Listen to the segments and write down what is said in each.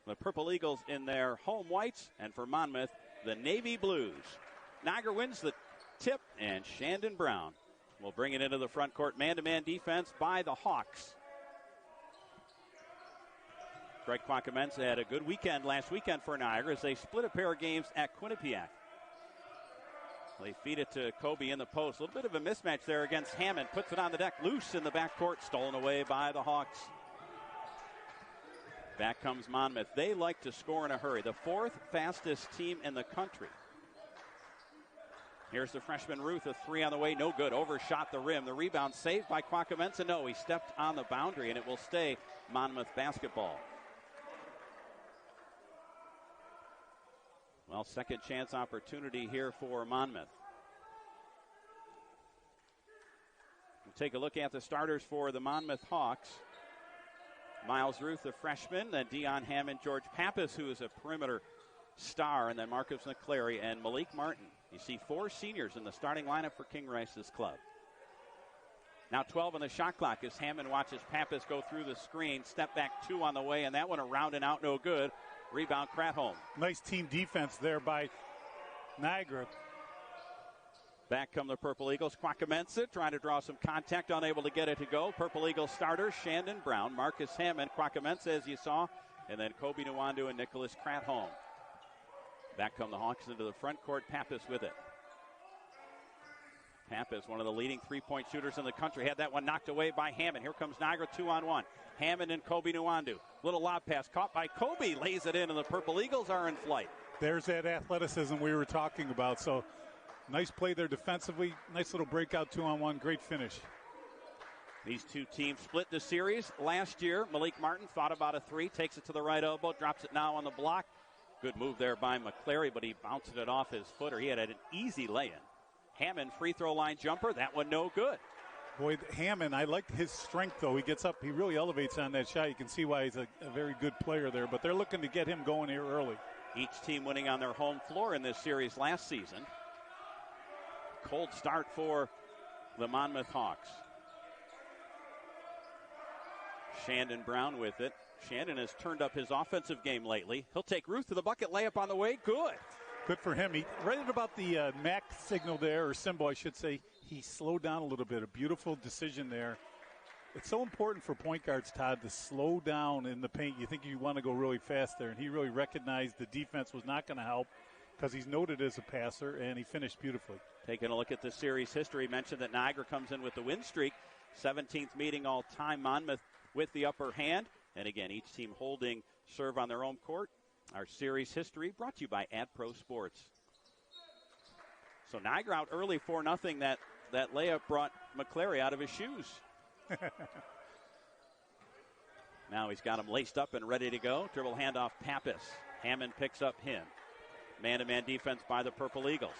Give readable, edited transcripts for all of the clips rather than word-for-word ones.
The Purple Eagles in their home whites, and for Monmouth, the Navy Blues. Niagara wins the tip, and Shandon Brown will bring it into the front court. Man-to-man defense by the Hawks. Greg Quacamenza had a good weekend last weekend for Niagara as they split a pair of games at Quinnipiac. They feed it to Kobe in the post. A little bit of a mismatch there against Hammond. Puts it on the deck, loose in the backcourt, stolen away by the Hawks. Back comes Monmouth. They like to score in a hurry. The fourth fastest team in the country. Here's the freshman Ruth, a three on the way, no good. Overshot the rim. The rebound saved by Quacamenza. No, he stepped on the boundary, and it will stay Monmouth basketball. Well, second chance opportunity here for Monmouth. We'll take a look at the starters for the Monmouth Hawks. Miles Ruth, the freshman, then Dion Hammond, George Pappas, who is a perimeter star, and then Marcus McClary and Malik Martin. You see four seniors in the starting lineup for King Rice's club. Now 12 on the shot clock as Hammond watches Pappas go through the screen. Step back two on the way, and that one around and out, no good. Rebound, Kratholm. Nice team defense there by Niagara. Back come the Purple Eagles. Quacamenza trying to draw some contact, unable to get it to go. Purple Eagles starters, Shandon Brown, Marcus Hammond, Quacamenza, as you saw, and then Kobe Nwandu and Nicholas Kratholm. Back come the Hawks into the front court. Pappas with it. Pappas, one of the leading three-point shooters in the country, had that one knocked away by Hammond. Here comes Niagara 2-on-1. Hammond and Kobe Nwandu. Little lob pass caught by Kobe. Lays it in, and the Purple Eagles are in flight. There's that athleticism we were talking about. So nice play there defensively. Nice little breakout 2-on-1. Great finish. These two teams split the series last year. Malik Martin thought about a three, takes it to the right elbow, drops it now on the block. Good move there by McClary, but he bounced it off his footer. He had an easy lay-in. Hammond, free throw line jumper. That one no good. Boy, Hammond, I like his strength, though. He gets up. He really elevates on that shot. You can see why he's a very good player there. But they're looking to get him going here early. Each team winning on their home floor in this series last season. Cold start for the Monmouth Hawks. Shandon Brown with it. Shandon has turned up his offensive game lately. He'll take Ruth to the bucket. Layup on the way. Good. Good for him. He right at about the MAC signal there, or symbol, I should say. He slowed down a little bit. A beautiful decision there. It's so important for point guards, Todd, to slow down in the paint. You think you want to go really fast there, and he really recognized the defense was not going to help because he's noted as a passer, and he finished beautifully. Taking a look at the series history, mentioned that Niagara comes in with the win streak. 17th meeting all time. Monmouth with the upper hand. And again, each team holding serve on their own court. Our series history brought to you by AdPro Sports. So Niagara out early 4-0. That layup brought McClary out of his shoes. Now he's got him laced up and ready to go. Dribble handoff, Pappas. Hammond picks up him. Man-to-man defense by the Purple Eagles.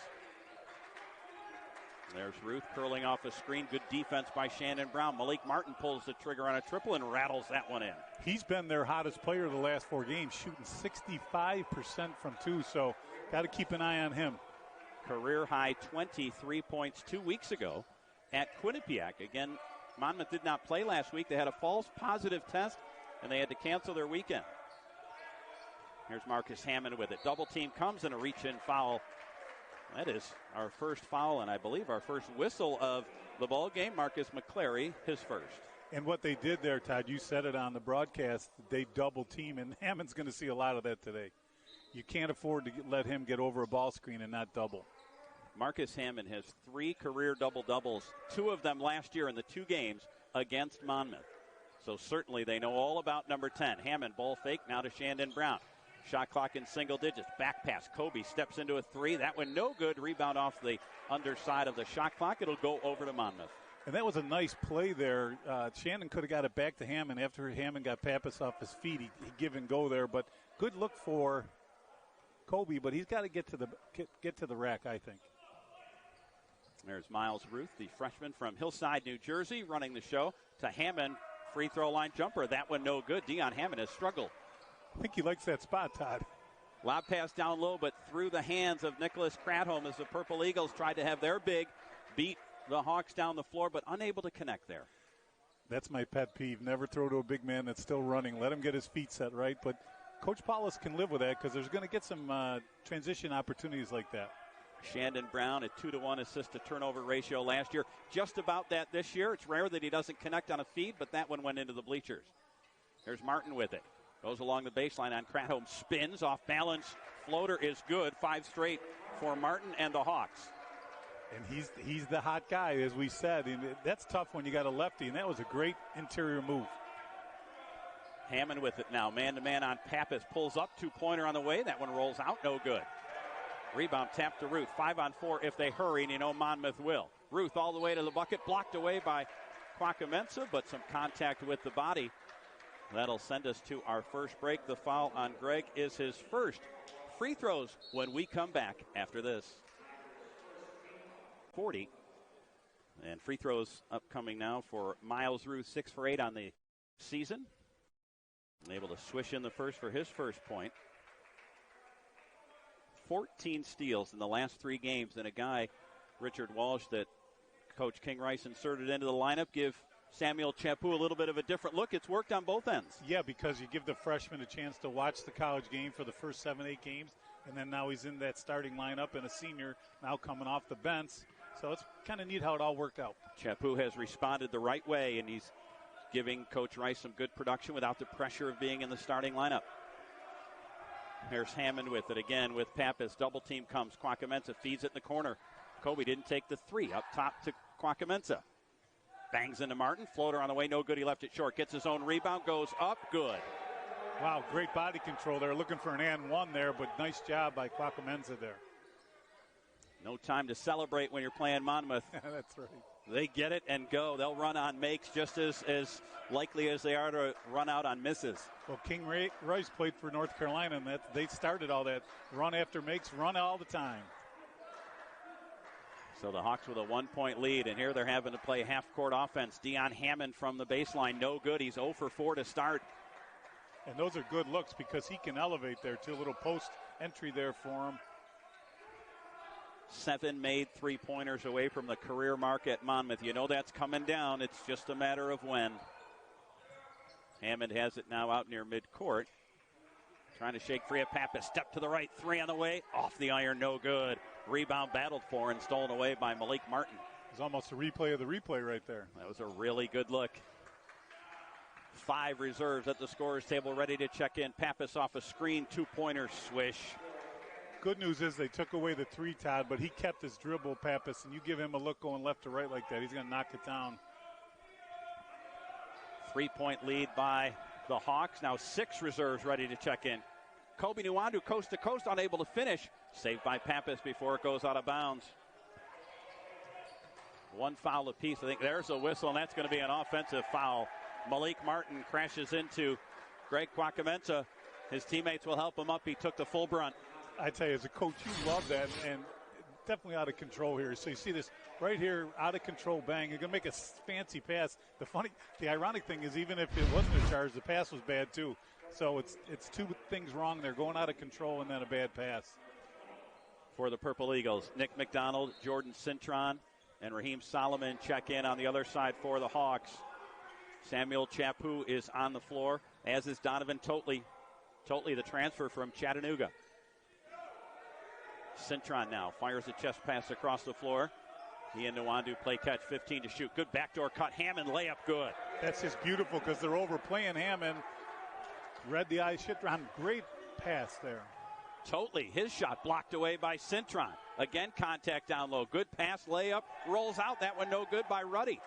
There's Ruth curling off a screen. Good defense by Shandon Brown. Malik Martin pulls the trigger on a triple and rattles that one in. He's been their hottest player the last 4 games, shooting 65% from two, so got to keep an eye on him. Career high 23 points 2 weeks ago at Quinnipiac. Again, Monmouth did not play last week. They had a false positive test, and they had to cancel their weekend. Here's Marcus Hammond with it. Double team comes and a reach-in foul. That is our first foul and I believe our first whistle of the ball game. Marcus McClary, his first. And what they did there, Todd, you said it on the broadcast, they double team, and Hammond's going to see a lot of that today. You can't afford to let him get over a ball screen and not double. Marcus Hammond has 3 career double-doubles, 2 of them last year in the 2 games against Monmouth. So certainly they know all about number 10. Hammond, ball fake, now to Shandon Brown. Shot clock in single digits. Back pass. Kobe steps into a 3. That one no good. Rebound off the underside of the shot clock. It'll go over to Monmouth. And that was a nice play there. Shannon could have got it back to Hammond. After Hammond got Pappas off his feet, he give and go there. But good look for Kobe, but he's got to get to the rack, I think. There's Miles Ruth, the freshman from Hillside, New Jersey, running the show to Hammond. Free throw line jumper. That one no good. Dion Hammond has struggled. I think he likes that spot, Todd. Lob pass down low, but through the hands of Nicholas Kratholm as the Purple Eagles tried to have their big beat the Hawks down the floor, but unable to connect there. That's my pet peeve. Never throw to a big man that's still running. Let him get his feet set right. But Coach Paulus can live with that because there's going to get some transition opportunities like that. Shandon Brown at 2-to-1 assist-to-turnover ratio last year. Just about that this year. It's rare that he doesn't connect on a feed, but that one went into the bleachers. Here's Martin with it. Goes along the baseline on Kratholm. Spins off balance. Floater is good. 5 straight for Martin and the Hawks. And he's the hot guy, as we said. And that's tough when you got a lefty, and that was a great interior move. Hammond with it now. Man-to-man on Pappas. Pulls up. 2-pointer on the way. That one rolls out. No good. Rebound tap to Ruth. 5-on-4 if they hurry, and you know Monmouth will. Ruth all the way to the bucket. Blocked away by Kwakamensa, but some contact with the body. That'll send us to our first break. The foul on Greg is his first. Free throws when we come back after this. 40. And free throws upcoming now for Miles Ruth. 6 for 8 on the season. Able to swish in the first for his first point. 14 steals in the last 3 games. And a guy, Richard Walsh, that Coach King Rice inserted into the lineup, give Samuel Chaput a little bit of a different look. It's worked on both ends. Yeah, because you give the freshman a chance to watch the college game for the first 7-8 games, and then now he's in that starting lineup and a senior now coming off the bench. So it's kind of neat how it all worked out. Chaput has responded the right way, and he's giving Coach Rice some good production without the pressure of being in the starting lineup. Here's Hammond with it again with Pappas. Double team comes. Kwakamensa feeds it in the corner. Kobe didn't take the 3. Up top to Kwakamensa. Bangs into Martin. Floater on the way. No good. He left it short. Gets his own rebound. Goes up. Good. Wow, great body control there. Looking for an and one there, but nice job by Kwakamensa there. No time to celebrate when you're playing Monmouth. That's right. They get it and go. They'll run on makes just as likely as they are to run out on misses. Well, King Rice played for North Carolina, and they started all that run after makes, run all the time. So the Hawks with a 1-point lead, and here they're having to play half-court offense. Deion Hammond from the baseline, no good. He's 0 for 4 to start. And those are good looks because he can elevate there, too. A little post entry there for him. 7 made 3-pointers away from the career mark at Monmouth. You know that's coming down. It's just a matter of when. Hammond has it now out near midcourt. Trying to shake free of Pappas. Step to the right. 3 on the way. Off the iron. No good. Rebound battled for and stolen away by Malik Martin. It was almost a replay of the replay right there. That was a really good look. 5 reserves at the scorer's table ready to check in. Pappas off a screen. 2-pointer swish. Good news is they took away the 3, Todd, but he kept his dribble, Pappas, and you give him a look going left to right like that, he's going to knock it down. 3-point lead by the Hawks. Now 6 reserves ready to check in. Kobe Nwandu coast to coast, unable to finish. Saved by Pappas before it goes out of bounds. 1 foul apiece. I think there's a whistle, and that's going to be an offensive foul. Malik Martin crashes into Greg Kwakamensa. His teammates will help him up. He took the full brunt. I tell you, as a coach, you love that, and definitely out of control here. So you see this right here, out of control bang. You're going to make a fancy pass. The ironic thing is, even if it wasn't a charge, the pass was bad too. So it's 2 things wrong there, going out of control and then a bad pass. For the Purple Eagles, Nick McDonald, Jordan Cintron, and Raheem Solomon check in on the other side for the Hawks. Samuel Chaput is on the floor, as is Donovan Totley. Totley, the transfer from Chattanooga. Cintron now fires a chest pass across the floor. He and Nwandu play catch, 15 to shoot. Good backdoor cut. Hammond layup good. That's just beautiful because they're overplaying Hammond. Read the eye shit round. Great pass there. Totley, his shot blocked away by Cintron. Again, contact down low. Good pass, layup, rolls out. That one no good by Ruddy.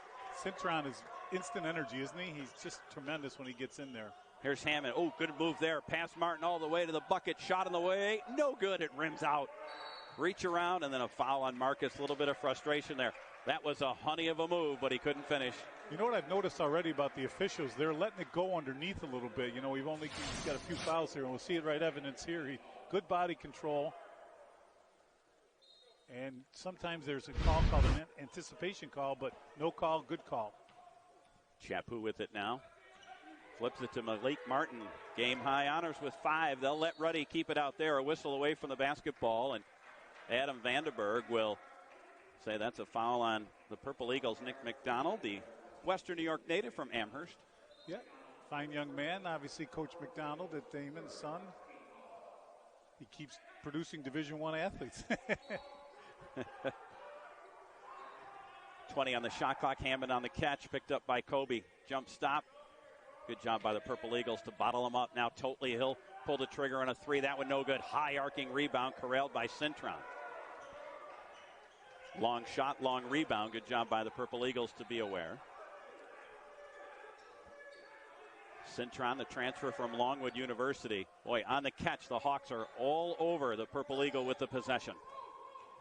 Cintron is instant energy, isn't he? He's just tremendous when he gets in there. Here's Hammond. Oh, good move there. Pass Martin all the way to the bucket. Shot on the way. No good. It rims out. Reach around, and then a foul on Marcus. A little bit of frustration there. That was a honey of a move, but he couldn't finish. You know what I've noticed already about the officials? They're letting it go underneath a little bit. You know, he's got a few fouls here, and we'll see it right evidence here. Good body control. And sometimes there's a call called an anticipation call, but no call, good call. Chaput with it now. Flips it to Malik Martin. Game high honors with 5. They'll let Ruddy keep it out there. A whistle away from the basketball, and Adam Vandenberg will say that's a foul on the Purple Eagles. Nick McDonald, the Western New York native from Amherst. Yeah. Fine young man. Obviously, Coach McDonald at Damon's son. He keeps producing Division I athletes. 20 on the shot clock. Hammond on the catch. Picked up by Kobe. Jump stop. Good job by the Purple Eagles to bottle him up. Now Totley, he'll pull the trigger on a three. That one no good. High arcing rebound corralled by Cintron. Long shot, long rebound. Good job by the Purple Eagles to be aware. Cintron, the transfer from Longwood University. Boy, on the catch, the Hawks are all over the Purple Eagle with the possession.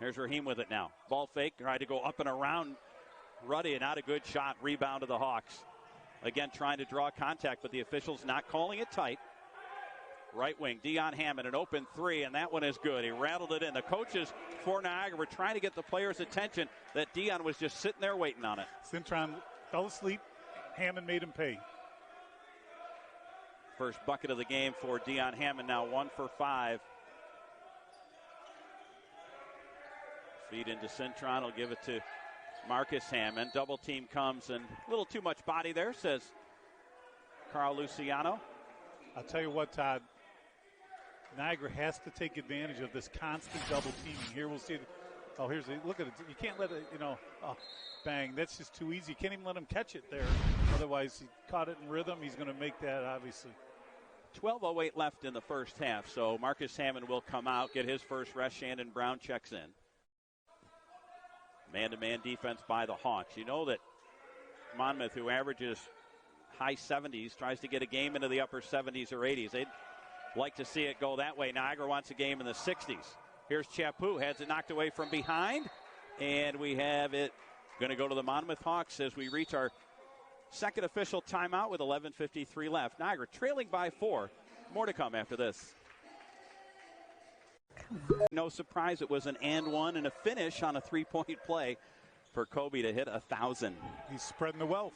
Here's Raheem with it now. Ball fake, tried to go up and around Ruddy, and not a good shot. Rebound to the Hawks. Again, trying to draw contact, but the officials not calling it tight. Right wing, Dion Hammond, an open three, and that one is good. He rattled it in. The coaches for Niagara were trying to get the players' attention that Dion was just sitting there waiting on it. Cintron fell asleep. Hammond made him pay. First bucket of the game for Dion Hammond, now 1 for 5. Feed into Cintron, will give it to Marcus Hammond. Double team comes, and a little too much body there, says Carl Luciano. I'll tell you what, Todd. Niagara has to take advantage of this constant double teaming. Here we'll see. Look at it. You can't let it, bang. That's just too easy. You can't even let him catch it there. Otherwise, he caught it in rhythm. He's going to make that, obviously. 12:08 left in the first half, so Marcus Hammond will come out, get his first rest. Shandon Brown checks in. Man-to-man defense by the Hawks. You know that Monmouth, who averages high 70s, tries to get a game into the upper 70s or 80s. They'd like to see it go that way. Niagara wants a game in the 60s. Here's Chapu, has it knocked away from behind, and we have it going to go to the Monmouth Hawks as we reach our second official timeout with 11:53 left. Niagara trailing by 4. More to come after this. No surprise, it was an and one and a finish on a three-point play for Kobe to hit 1,000. He's spreading the wealth.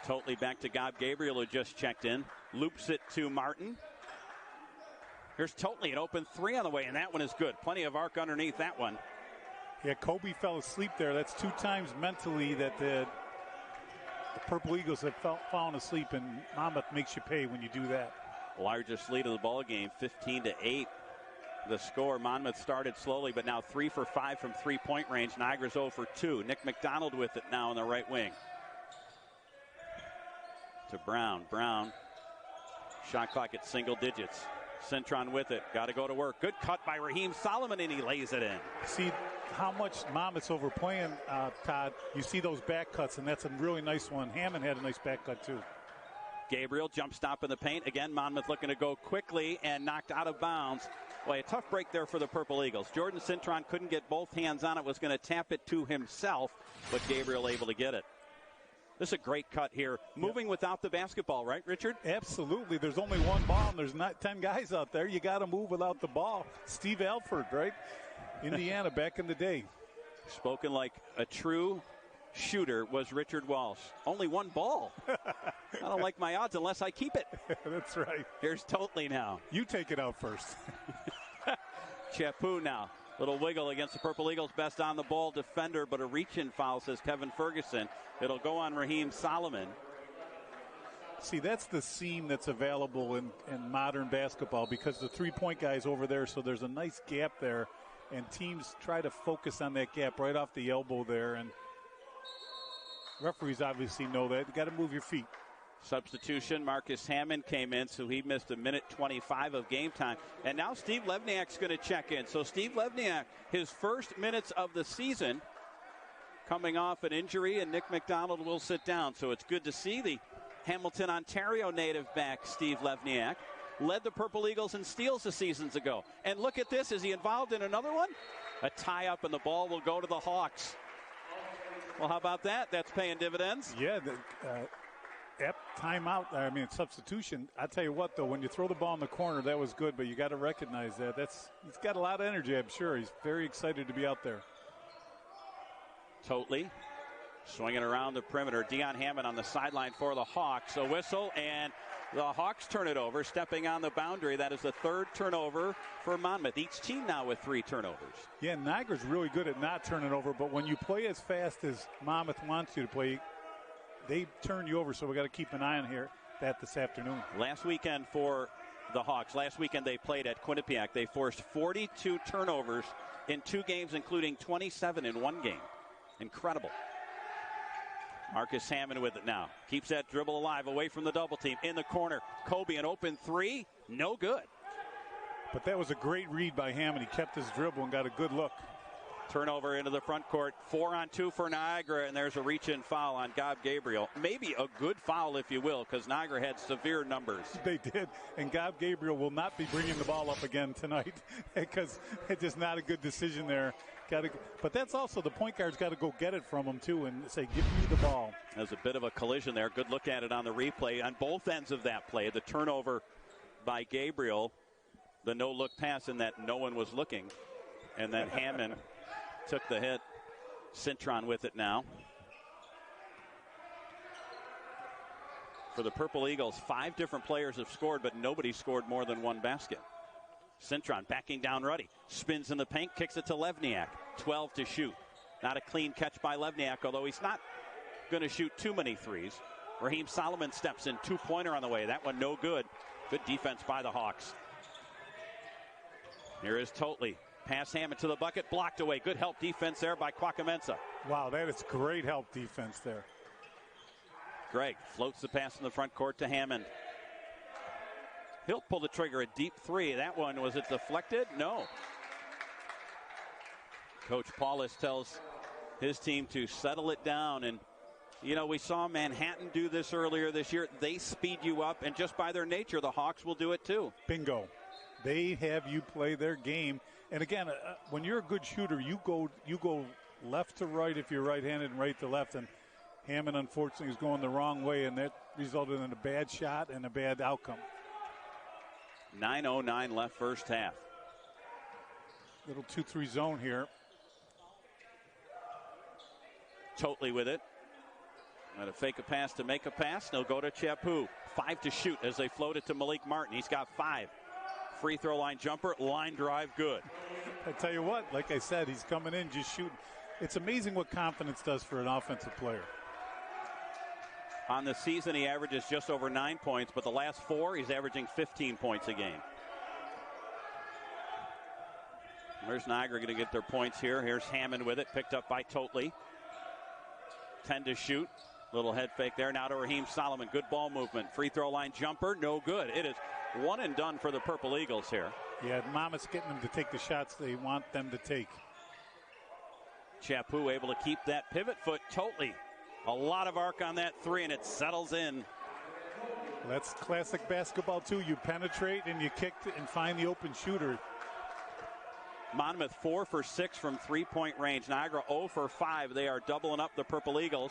Totally back to Gob Gabriel, who just checked in. Loops it to Martin. Here's Totally, an open three on the way, and that one is good. Plenty of arc underneath that one. Yeah, Kobe fell asleep there. That's 2 times mentally that the Purple Eagles have fallen asleep, and Monmouth makes you pay when you do that. Largest lead of the ball game, 15-8. The score. Monmouth started slowly, but now 3 for 5 from three-point range. Niagara's 0 for 2. Nick McDonald with it now on the right wing. To Brown. Brown. Shot clock at single digits. Cintron with it. Got to go to work. Good cut by Raheem Solomon, and he lays it in. See how much Monmouth's overplaying, Todd. You see those back cuts, and that's a really nice one. Hammond had a nice back cut, too. Gabriel, jump stop in the paint. Again, Monmouth looking to go quickly and knocked out of bounds. Boy, a tough break there for the Purple Eagles. Jordan Cintron couldn't get both hands on it, was going to tap it to himself, but Gabriel able to get it. This is a great cut here. Moving without the basketball, right, Richard? Absolutely. There's only one ball, and there's not 10 guys out there. You got to move without the ball. Steve Alford, right? Indiana back in the day. Spoken like a true shooter was Richard Walsh. Only one ball. I don't like my odds unless I keep it. That's right. Here's Totley now. You take it out first. Chapu now. Little wiggle against the Purple Eagles. Best on the ball defender, but a reach-in foul, says Kevin Ferguson. It'll go on Raheem Solomon. See, that's the seam that's available in modern basketball because the three-point guy's over there, so there's a nice gap there, and teams try to focus on that gap right off the elbow there, and referees obviously know that. You got to move your feet. Substitution, Marcus Hammond came in, so he missed a minute 25 of game time. And now Steve Levniak's going to check in. So Steve Levniak, his first minutes of the season, coming off an injury, and Nick McDonald will sit down. So it's good to see the Hamilton, Ontario native back, Steve Levniak. Led the Purple Eagles in steals the seasons ago. And look at this. Is he involved in another one? A tie-up, and the ball will go to the Hawks. Well, how about that? That's paying dividends. Yeah, substitution. I tell you what, though, when you throw the ball in the corner, that was good, but you got to recognize that. He's got a lot of energy, I'm sure. He's very excited to be out there. Totley swinging around the perimeter. Dion Hammond on the sideline for the Hawks. A whistle, and the Hawks turn it over, stepping on the boundary. That is the third turnover for Monmouth. Each team now with 3 turnovers. Yeah, Niagara's really good at not turning over, but when you play as fast as Monmouth wants you to play, they turn you over, so we got to keep an eye on that this afternoon. Last weekend for the Hawks, last weekend they played at Quinnipiac. They forced 42 turnovers in 2 games, including 27 in 1 game. Incredible. Marcus Hammond with it now. Keeps that dribble alive away from the double team. In the corner, Kobe, an open 3. No good. But that was a great read by Hammond. He kept his dribble and got a good look. Turnover into the front court. 4-on-2 for Niagara, and there's a reach-in foul on Gob Gabriel. Maybe a good foul, if you will, because Niagara had severe numbers. They did, and Gob Gabriel will not be bringing the ball up again tonight because it's just not a good decision there. But that's also the point guard's got to go get it from him, too, and say, give me the ball. There's a bit of a collision there. Good look at it on the replay. On both ends of that play, the turnover by Gabriel, the no-look pass in that no one was looking, and then Hammond took the hit. Cintron with it now. For the Purple Eagles, 5 different players have scored, but nobody scored more than 1 basket. Cintron backing down Ruddy. Spins in the paint, kicks it to Levniak. 12 to shoot. Not a clean catch by Levniak, although he's not going to shoot too many threes. Raheem Solomon steps in, 2-pointer on the way. That one no good. Good defense by the Hawks. Here is Totley. Pass Hammond to the bucket, blocked away. Good help defense there by Kwakamensa. Wow, that is great help defense there. Greg floats the pass in the front court to Hammond. He'll pull the trigger, a deep 3. That one, was it deflected? No. Coach Paulus tells his team to settle it down. And, you know, we saw Manhattan do this earlier this year. They speed you up, and just by their nature, the Hawks will do it too. Bingo. They have you play their game. And again, when you're a good shooter, you go left to right if you're right-handed and right to left. And Hammond, unfortunately, is going the wrong way, and that resulted in a bad shot and a bad outcome. 9:09 left first half. Little 2-3 zone here. Totley with it. Got to fake a pass to make a pass. They'll go to Chapu. 5 to shoot as they float it to Malik Martin. He's got 5. Free throw line jumper, line drive, good. I tell you what, like I said, he's coming in just shooting. It's amazing what confidence does for an offensive player. On the season, he averages just over 9 points, but the last 4, he's averaging 15 points a game. Where's Niagara going to get their points here? Here's Hammond with it, picked up by Totley. 10 to shoot. Little head fake there. Now to Raheem Solomon. Good ball movement. Free throw line jumper, no good. It is one and done for the Purple Eagles here. Yeah, Monmouth's getting them to take the shots they want them to take. Chapu able to keep that pivot foot. Totley. A lot of arc on that 3, and it settles in. That's classic basketball, too. You penetrate and you kick and find the open shooter. Monmouth 4 for 6 from 3-point range. Niagara 0 for 5. They are doubling up the Purple Eagles.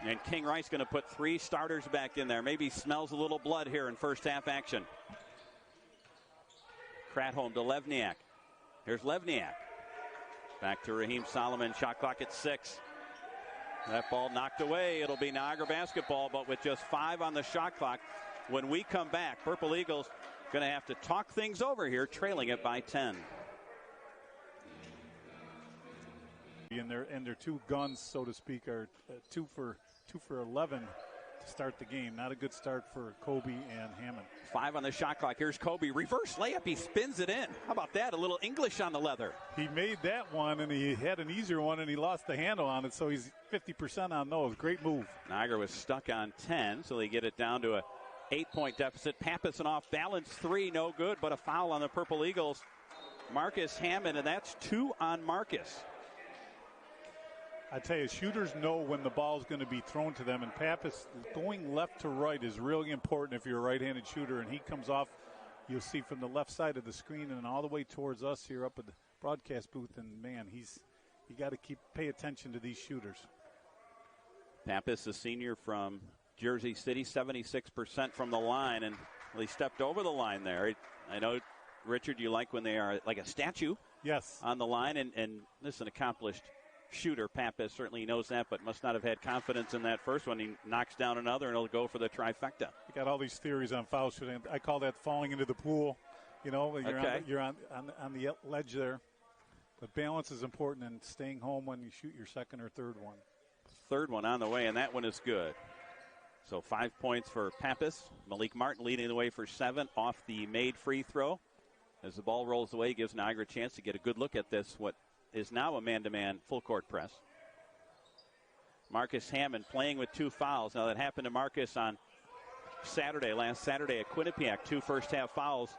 And King Rice going to put 3 starters back in there. Maybe smells a little blood here in first half action. Kratholm to Levniak. Here's Levniak. Back to Raheem Solomon. Shot clock at 6. That ball knocked away. It'll be Niagara basketball, but with just 5 on the shot clock. When we come back, Purple Eagles going to have to talk things over here, trailing it by 10. And their 2 guns, so to speak, are 2 for 11 to start the game. Not a good start for Kobe and Hammond. 5 on the shot clock. Here's Kobe. Reverse layup. He spins it in. How about that? A little English on the leather. He made that one, and he had an easier one, and he lost the handle on it, so he's 50% on those. Great move. Niagara was stuck on 10, so they get it down to a 8-point deficit. Pappas an off-balance 3, no good, but a foul on the Purple Eagles. Marcus Hammond, and that's 2 on Marcus. I tell you, shooters know when the ball is going to be thrown to them, and Pappas going left to right is really important if you're a right-handed shooter, and he comes off, you'll see, from the left side of the screen and all the way towards us here up at the broadcast booth, and man, you got to pay attention to these shooters. Pappas, a senior from Jersey City, 76% from the line, and he stepped over the line there. I know, Richard, you like when they are like a statue. Yes. On the line, and this is an accomplished shooter. Pappas certainly knows that, but must not have had confidence in that first one. He knocks down another, and he'll go for the trifecta. You got all these theories on foul shooting. I call that falling into the pool. You know, you're on the ledge there. But balance is important, and staying home when you shoot your second or third one. third one on the way, and that one is good. So 5 points for Pappas. Malik Martin leading the way for 7 off the made free throw. As the ball rolls away, gives Niagara a chance to get a good look at this, what is now a man-to-man full-court press. Marcus Hammond playing with 2 fouls. Now, that happened to Marcus on last Saturday at Quinnipiac. 2 first-half fouls.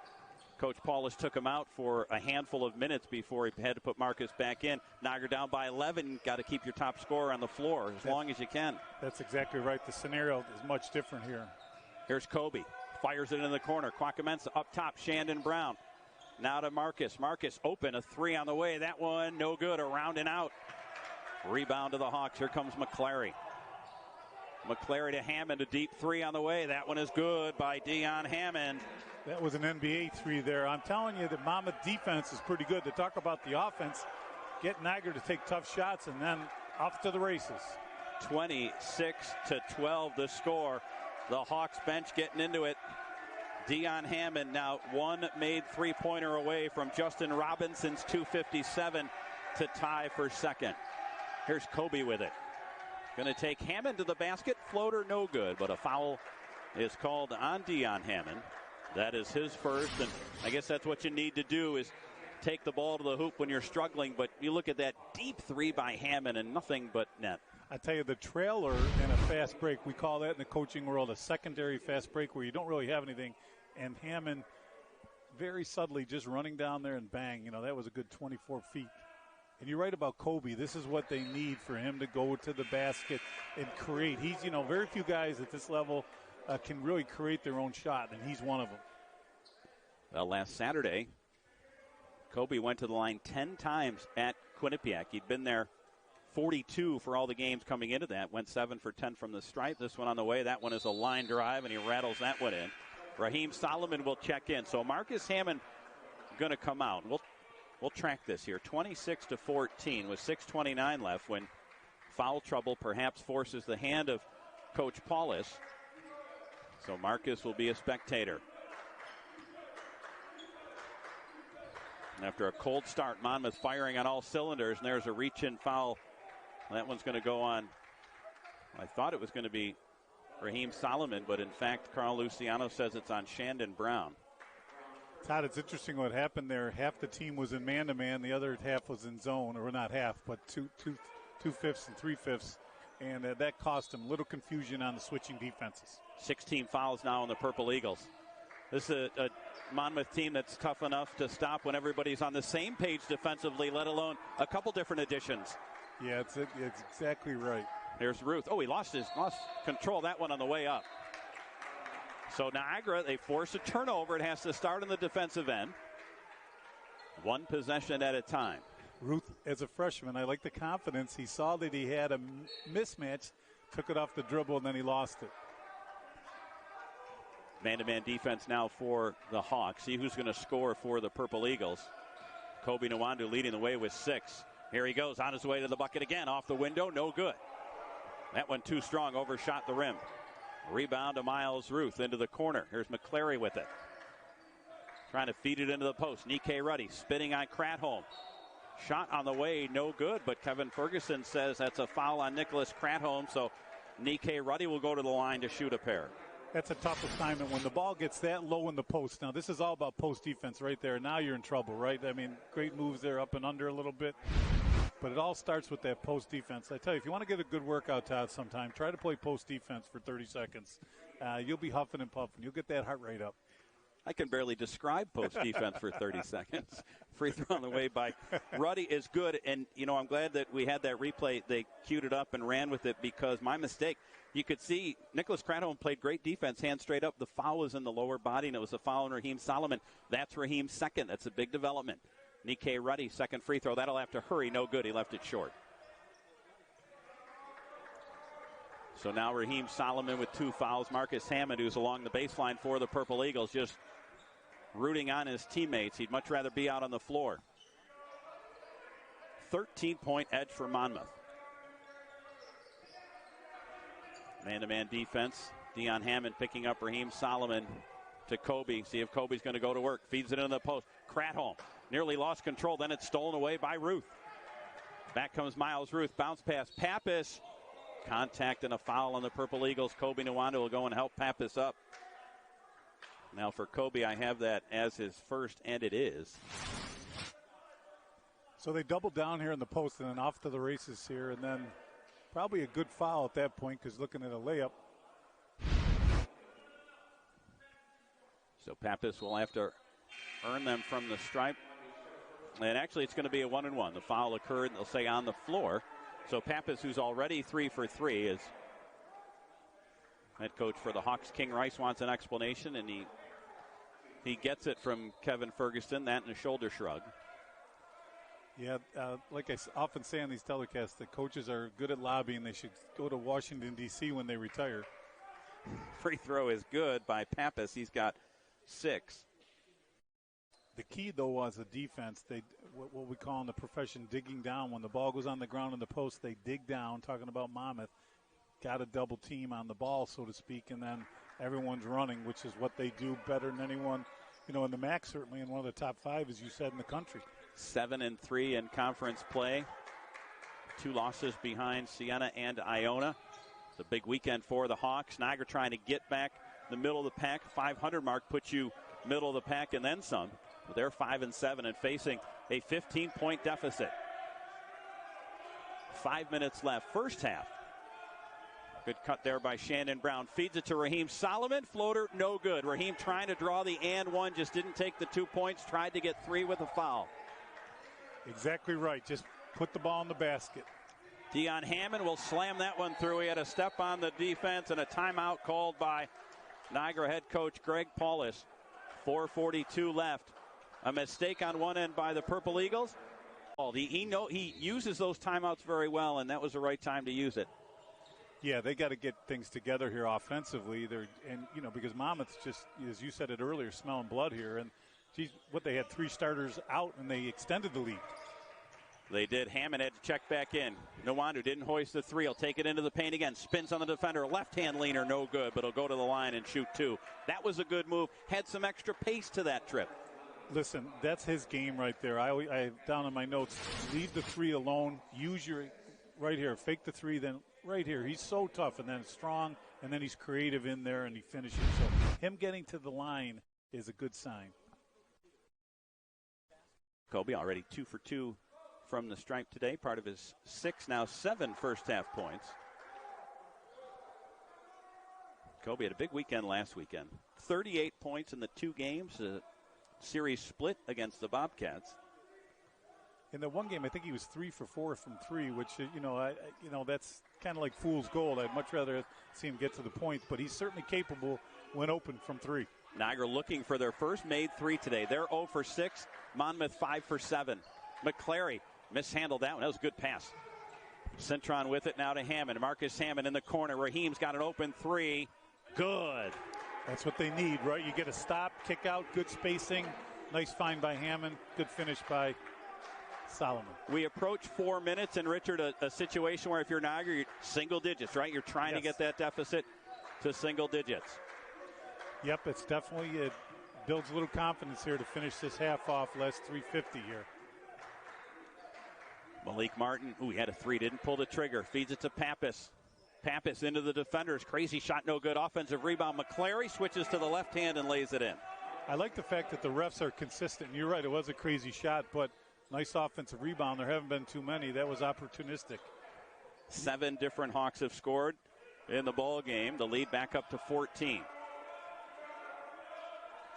Coach Paulus took him out for a handful of minutes before he had to put Marcus back in. Niagara down by 11. Got to keep your top scorer on the floor as long as you can. That's exactly right. The scenario is much different here. Here's Kobe. Fires it in the corner. Quacamensa up top. Shandon Brown. Now to Marcus. Marcus open. A 3 on the way. That one no good. Around and out. Rebound to the Hawks. Here comes McClary. McClary to Hammond. A deep 3 on the way. That one is good by Dion Hammond. That was an NBA 3 there. I'm telling you, the Monmouth defense is pretty good. To talk about the offense, get Niagara to take tough shots and then off to the races. 26-12 the score. The Hawks bench getting into it. Dion Hammond now 1 made 3-pointer away from Justin Robinson's 257 to tie for second. Here's Kobe with it. Going to take Hammond to the basket. Floater no good, but a foul is called on Dion Hammond. That is his first, and I guess that's what you need to do is take the ball to the hoop when you're struggling. But you look at that deep 3 by Hammond and nothing but net. I tell you, the trailer and a fast break, we call that in the coaching world a secondary fast break where you don't really have anything. And Hammond very subtly just running down there and bang. You know, that was a good 24 feet. And you're right about Kobe. This is what they need for him to go to the basket and create. He's, very few guys at this level can really create their own shot, and he's one of them. Well, last Saturday, Kobe went to the line 10 times at Quinnipiac. He'd been there 42 for all the games coming into that. Went 7 for 10 from the stripe. This one on the way. That one is a line drive, and he rattles that one in. Raheem Solomon will check in. So Marcus Hammond going to come out. We'll track this here. 26-14 with 6:29 left when foul trouble perhaps forces the hand of Coach Paulus. So Marcus will be a spectator. After a cold start, Monmouth firing on all cylinders, and there's a reach-in foul. That one's going to go on. I thought it was going to be Raheem Solomon, but in fact, Carl Luciano says it's on Shandon Brown. Todd, it's interesting what happened there. Half the team was in man-to-man, the other half was in zone, or not half, but two-fifths and three-fifths, and that cost them a little confusion on the switching defenses. 16 fouls now on the Purple Eagles. This is a Monmouth team that's tough enough to stop when everybody's on the same page defensively, let alone a couple different additions. Yeah, it's exactly right. There's Ruth. Oh, he lost control. That one on the way up. So Niagara, they force a turnover. It has to start on the defensive end. One possession at a time. Ruth, as a freshman, I like the confidence. He saw that he had a mismatch, took it off the dribble, and then he lost it. Man-to-man defense now for the Hawks. See who's going to score for the Purple Eagles. Kobe Nwandu leading the way with 6. Here he goes on his way to the bucket again. Off the window, no good. That one too strong, overshot the rim. Rebound to Miles Ruth into the corner. Here's McClary with it. Trying to feed it into the post. Nikkei Ruddy spinning on Kratholm. Shot on the way, no good, but Kevin Ferguson says that's a foul on Nicholas Kratholm, so Nikkei Ruddy will go to the line to shoot a pair. That's a tough assignment when the ball gets that low in the post. Now, this is all about post defense right there. Now you're in trouble, right? I mean, great moves there up and under a little bit. But it all starts with that post defense. I tell you, if you want to get a good workout, Todd, sometime, try to play post defense for 30 seconds. You'll be huffing and puffing. You'll get that heart rate up. I can barely describe post defense for 30 seconds. Free throw on the way by Ruddy is good. And, I'm glad that we had that replay. They queued it up and ran with it because my mistake. You could see Nicholas Kratholm played great defense, hand straight up. The foul was in the lower body, and it was a foul on Raheem Solomon. That's Raheem's second. That's a big development. Nikkei Ruddy, second free throw. That'll have to hurry. No good. He left it short. So now Raheem Solomon with 2 fouls. Marcus Hammond, who's along the baseline for the Purple Eagles, just rooting on his teammates. He'd much rather be out on the floor. 13-point edge for Monmouth. Man-to-man defense. Dion Hammond picking up Raheem Solomon to Kobe. See if Kobe's going to go to work. Feeds it into the post. Kratholm nearly lost control. Then it's stolen away by Ruth. Back comes Miles Ruth. Bounce pass. Pappas Contact and a foul on the Purple Eagles. Kobe Nwanda will go and help Pappas up. Now for Kobe, I have that as his first, and it is. So they doubled down here in the post and then off to the races here, and then probably a good foul at that point because looking at a layup. So Pappas will have to earn them from the stripe. And actually, it's going to be a 1-and-1. The foul occurred, they'll say, on the floor. So Pappas, who's already 3 for 3, is head coach for the Hawks. King Rice wants an explanation, and he gets it from Kevin Ferguson, that and a shoulder shrug. Yeah, like I often say on these telecasts, the coaches are good at lobbying. They should go to Washington, D.C. when they retire. Free throw is good by Pappas. He's got 6. The key, though, was the defense. They what we call in the profession digging down. When the ball goes on the ground in the post, they dig down, talking about Monmouth. Got a double team on the ball, so to speak, and then everyone's running, which is what they do better than anyone, in the MAC, certainly, and one of the top 5, as you said, in the country. 7-3 in conference play. 2 losses behind Siena and Iona. It's a big weekend for the Hawks. Niagara trying to get back the middle of the pack. 500 mark puts you middle of the pack and then some. But they're 5-7 and facing a 15-point deficit. 5 minutes left. First half. Good cut there by Shandon Brown. Feeds it to Raheem Solomon. Floater, no good. Raheem trying to draw the and one. Just didn't take the 2 points. Tried to get 3 with a foul. Exactly right. Just put the ball in the basket. Dion Hammond will slam that one through. He had a step on the defense and a timeout called by Niagara head coach Greg Paulus. 4:42 left. A mistake on one end by the Purple Eagles. He uses those timeouts very well, and that was the right time to use it. Yeah, they got to get things together here offensively. Because Monmouth's just, as you said it earlier, smelling blood here. And they had 3 starters out, and they extended the lead. They did. Hammond had to check back in. Nwanda didn't hoist the 3. He'll take it into the paint again. Spins on the defender. Left-hand leaner, no good, but he'll go to the line and shoot 2. That was a good move. Had some extra pace to that trip. Listen, that's his game right there. I down in my notes, leave the 3 alone. Use your right here. Fake the 3, then right here. He's so tough and then strong, and then he's creative in there, and he finishes. So him getting to the line is a good sign. Kobe already 2 for 2 from the stripe today. Part of his 6, now 7 first-half points. Kobe had a big weekend last weekend. 38 points in the 2 games. Series split against the Bobcats. In the one game, I think he was 3 for 4 from 3, which that's kind of like fool's gold. I'd much rather see him get to the point, but he's certainly capable when open from 3. Niagara looking for their first made 3 today. They're 0 for 6. Monmouth 5 for 7. McClary mishandled that one. That was a good pass. Cintron with it now to Hammond. Marcus Hammond in the corner. Raheem's got an open 3. Good. That's what they need, right? You get a stop, kick out, good spacing. Nice find by Hammond. Good finish by Solomon. We approach 4 minutes, and Richard, a situation where if you're Niagara, you're single digits, right? You're trying to get that deficit to single digits. Yep, it's definitely, it builds a little confidence here to finish this half off, last 3:50 here. Malik Martin, he had a 3, didn't pull the trigger. Feeds it to Pappas. Pappas into the defenders. Crazy shot, no good. Offensive rebound. McClary switches to the left hand and lays it in. I like the fact that the refs are consistent. You're right, it was a crazy shot, but nice offensive rebound. There haven't been too many. That was opportunistic. 7 different Hawks have scored in the ball game. The lead back up to 14.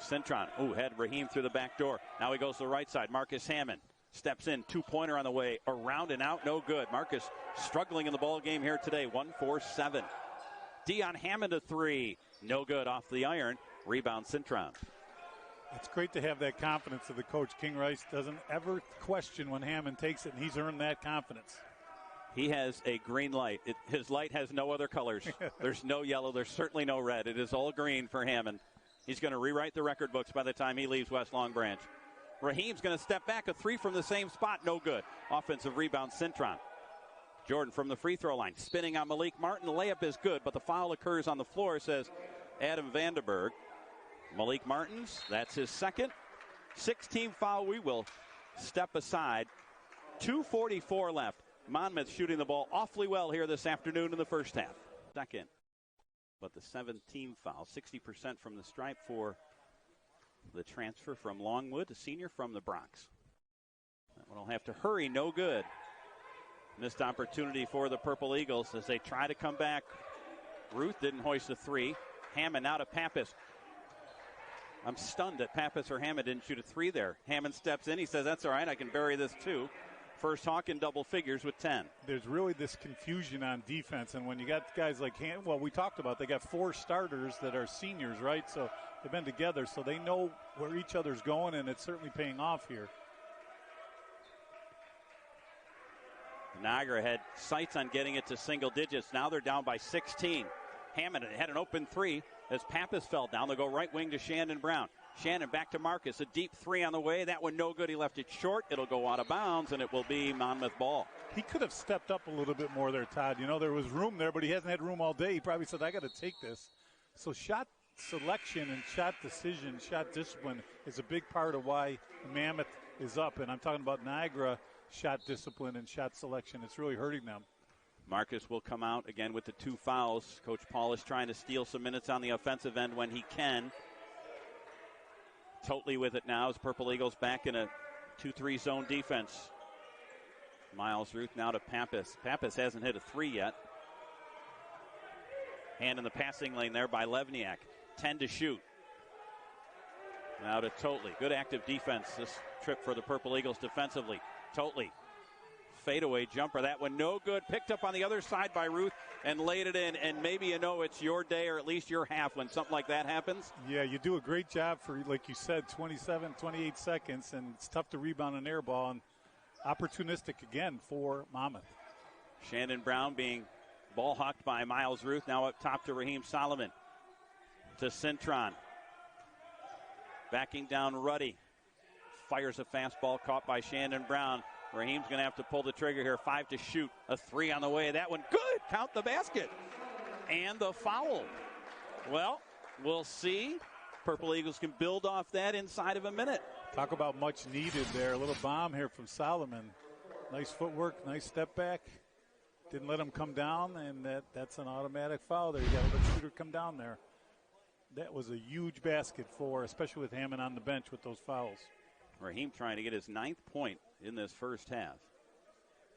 Cintron, had Raheem through the back door. Now he goes to the right side. Marcus Hammond steps in. 2-pointer on the way. Around and out, no good. Marcus struggling in the ball game here today. 1-4-7. Dion Hammond a 3. No good off the iron. Rebound Cintron. It's great to have that confidence of the coach. King Rice doesn't ever question when Hammond takes it, and he's earned that confidence. He has a green light. His light has no other colors. There's no yellow. There's certainly no red. It is all green for Hammond. He's going to rewrite the record books by the time he leaves West Long Branch. Raheem's going to step back. A 3 from the same spot. No good. Offensive rebound, Cintron. Jordan from the free throw line. Spinning on Malik Martin. The layup is good, but the foul occurs on the floor, says Adam Vandenberg. Malik Martins, that's his second. 6-team foul. We will step aside. 2:44 left. Monmouth shooting the ball awfully well here this afternoon in the first half. Second. But the 7th team foul, 60% from the stripe for the transfer from Longwood, a senior from the Bronx. That one will have to hurry, no good. Missed opportunity for the Purple Eagles as they try to come back. Ruth didn't hoist the three. Hammond out to Pappas. I'm stunned that Pappas or Hammond didn't shoot a three there. Hammond steps in. He says, that's all right. I can bury this too. First Hawk in double figures with 10. There's really this confusion on defense, and when you got guys like we talked about, they got 4 starters that are seniors, right? So they've been together, so they know where each other's going, and it's certainly paying off here. Niagara had sights on getting it to single digits. Now they're down by 16. Hammond had an open three as Pappas fell down. They'll go right wing to Shandon Brown. Shannon back to Marcus. A deep three on the way. That one no good. He left it short. It'll go out of bounds, and it will be Monmouth ball. He could have stepped up a little bit more there, Todd. You know, there was room there, but he hasn't had room all day. He probably said, I got to take this. So shot selection and shot decision, shot discipline is a big part of why Mammoth is up. And I'm talking about Niagara shot discipline and shot selection. It's really hurting them. Marcus will come out again with the 2 fouls. Coach Paul is trying to steal some minutes on the offensive end when he can. Totally with it now as Purple Eagles back in a 2-3 zone defense. Miles Ruth now to Pappas. Pappas hasn't hit a 3 yet. Hand in the passing lane there by Levniak. 10 to shoot. Now to Totally. Good active defense this trip for the Purple Eagles defensively. Totally. Fadeaway jumper. That one no good. Picked up on the other side by Ruth and laid it in. And maybe you know it's your day or at least your half when something like that happens. Yeah, you do a great job for, like you said, 27, 28 seconds. And it's tough to rebound an air ball. And opportunistic again for Monmouth. Shandon Brown being ball hawked by Miles Ruth. Now up top to Raheem Solomon. To Cintron. Backing down Ruddy. Fires a fastball caught by Shandon Brown. Raheem's going to have to pull the trigger here. 5 to shoot. A 3 on the way. That one good. Count the basket. And the foul. Well, we'll see. Purple Eagles can build off that inside of a minute. Talk about much needed there. A little bomb here from Solomon. Nice footwork. Nice step back. Didn't let him come down, and that's an automatic foul there. You got to let the shooter come down there. That was a huge basket for, especially with Hammond on the bench with those fouls. Raheem trying to get his 9th point in this first half.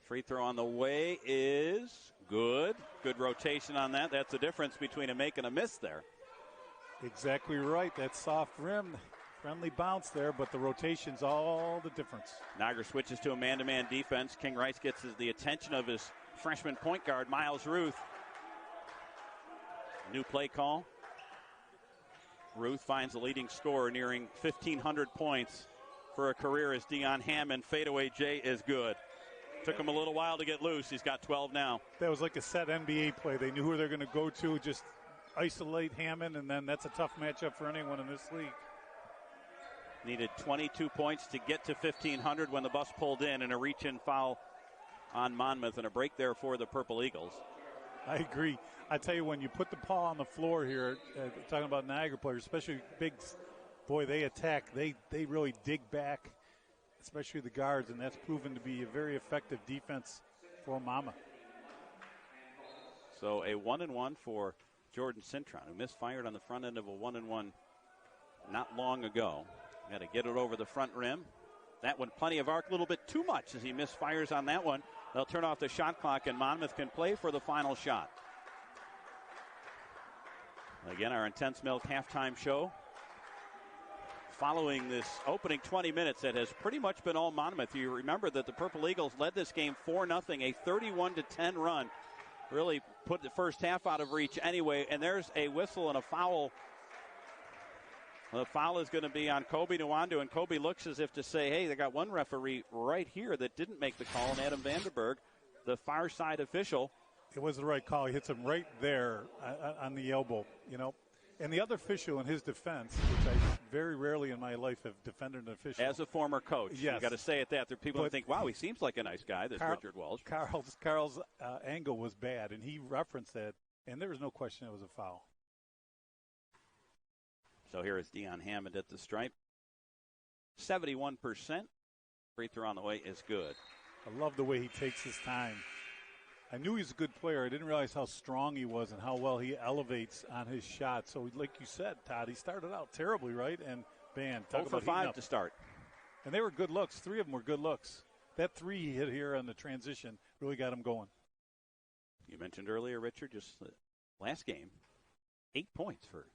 Free throw on the way is good. Good rotation on that. That's the difference between a make and a miss there. Exactly right. That soft rim, friendly bounce there, but the rotation's all the difference. Niagara switches to a man-to-man defense. King Rice gets the attention of his freshman point guard, Miles Ruth. New play call. Ruth finds the leading scorer nearing 1,500 points for a career as Dion Hammond. Fadeaway J is good. Took him a little while to get loose. He's got 12 now. That was like a set NBA play. They knew who they're going to go to, just isolate Hammond, and then that's a tough matchup for anyone in this league. Needed 22 points to get to 1,500 when the bus pulled in, and a reach-in foul on Monmouth and a break there for the Purple Eagles. I agree. I tell you, when you put the ball on the floor here, talking about Niagara players, especially bigs, boy, they attack. They really dig back, especially the guards, and that's proven to be a very effective defense for Monmouth. So a 1-and-1 for Jordan Cintron, who misfired on the front end of a 1-and-1 not long ago. Got to get it over the front rim. That one, plenty of arc, a little bit too much as he misfires on that one. They'll turn off the shot clock, and Monmouth can play for the final shot. Again, our Intense Milk halftime show. Following this opening 20 minutes that has pretty much been all Monmouth. You remember that the Purple Eagles led this game 4-0, a 31-10 run. Really put the first half out of reach anyway, and there's a whistle and a foul. The foul is going to be on Kobe Nwandu, and Kobe looks as if to say, hey, they got one referee right here that didn't make the call, and Adam Vanderberg, the far side official. It was the right call. He hits him right there on the elbow, you know. And the other official in his defense, which I very rarely in my life have defended an official. As a former coach, yes. You got to say it that. There are people who think, wow, he seems like a nice guy, this Richard Welsh. Carl's angle was bad, and he referenced that, and there was no question it was a foul. So here is Dion Hammond at the stripe. 71%. Free throw on the way is good. I love the way he takes his time. I knew he was a good player. I didn't realize how strong he was and how well he elevates on his shot. So, like you said, Todd, he started out terribly, right? And, man, talk 0 for about 5 to start. And they were good looks. 3 of them were good looks. That 3 he hit here on the transition really got him going. You mentioned earlier, Richard, just the last game, 8 points for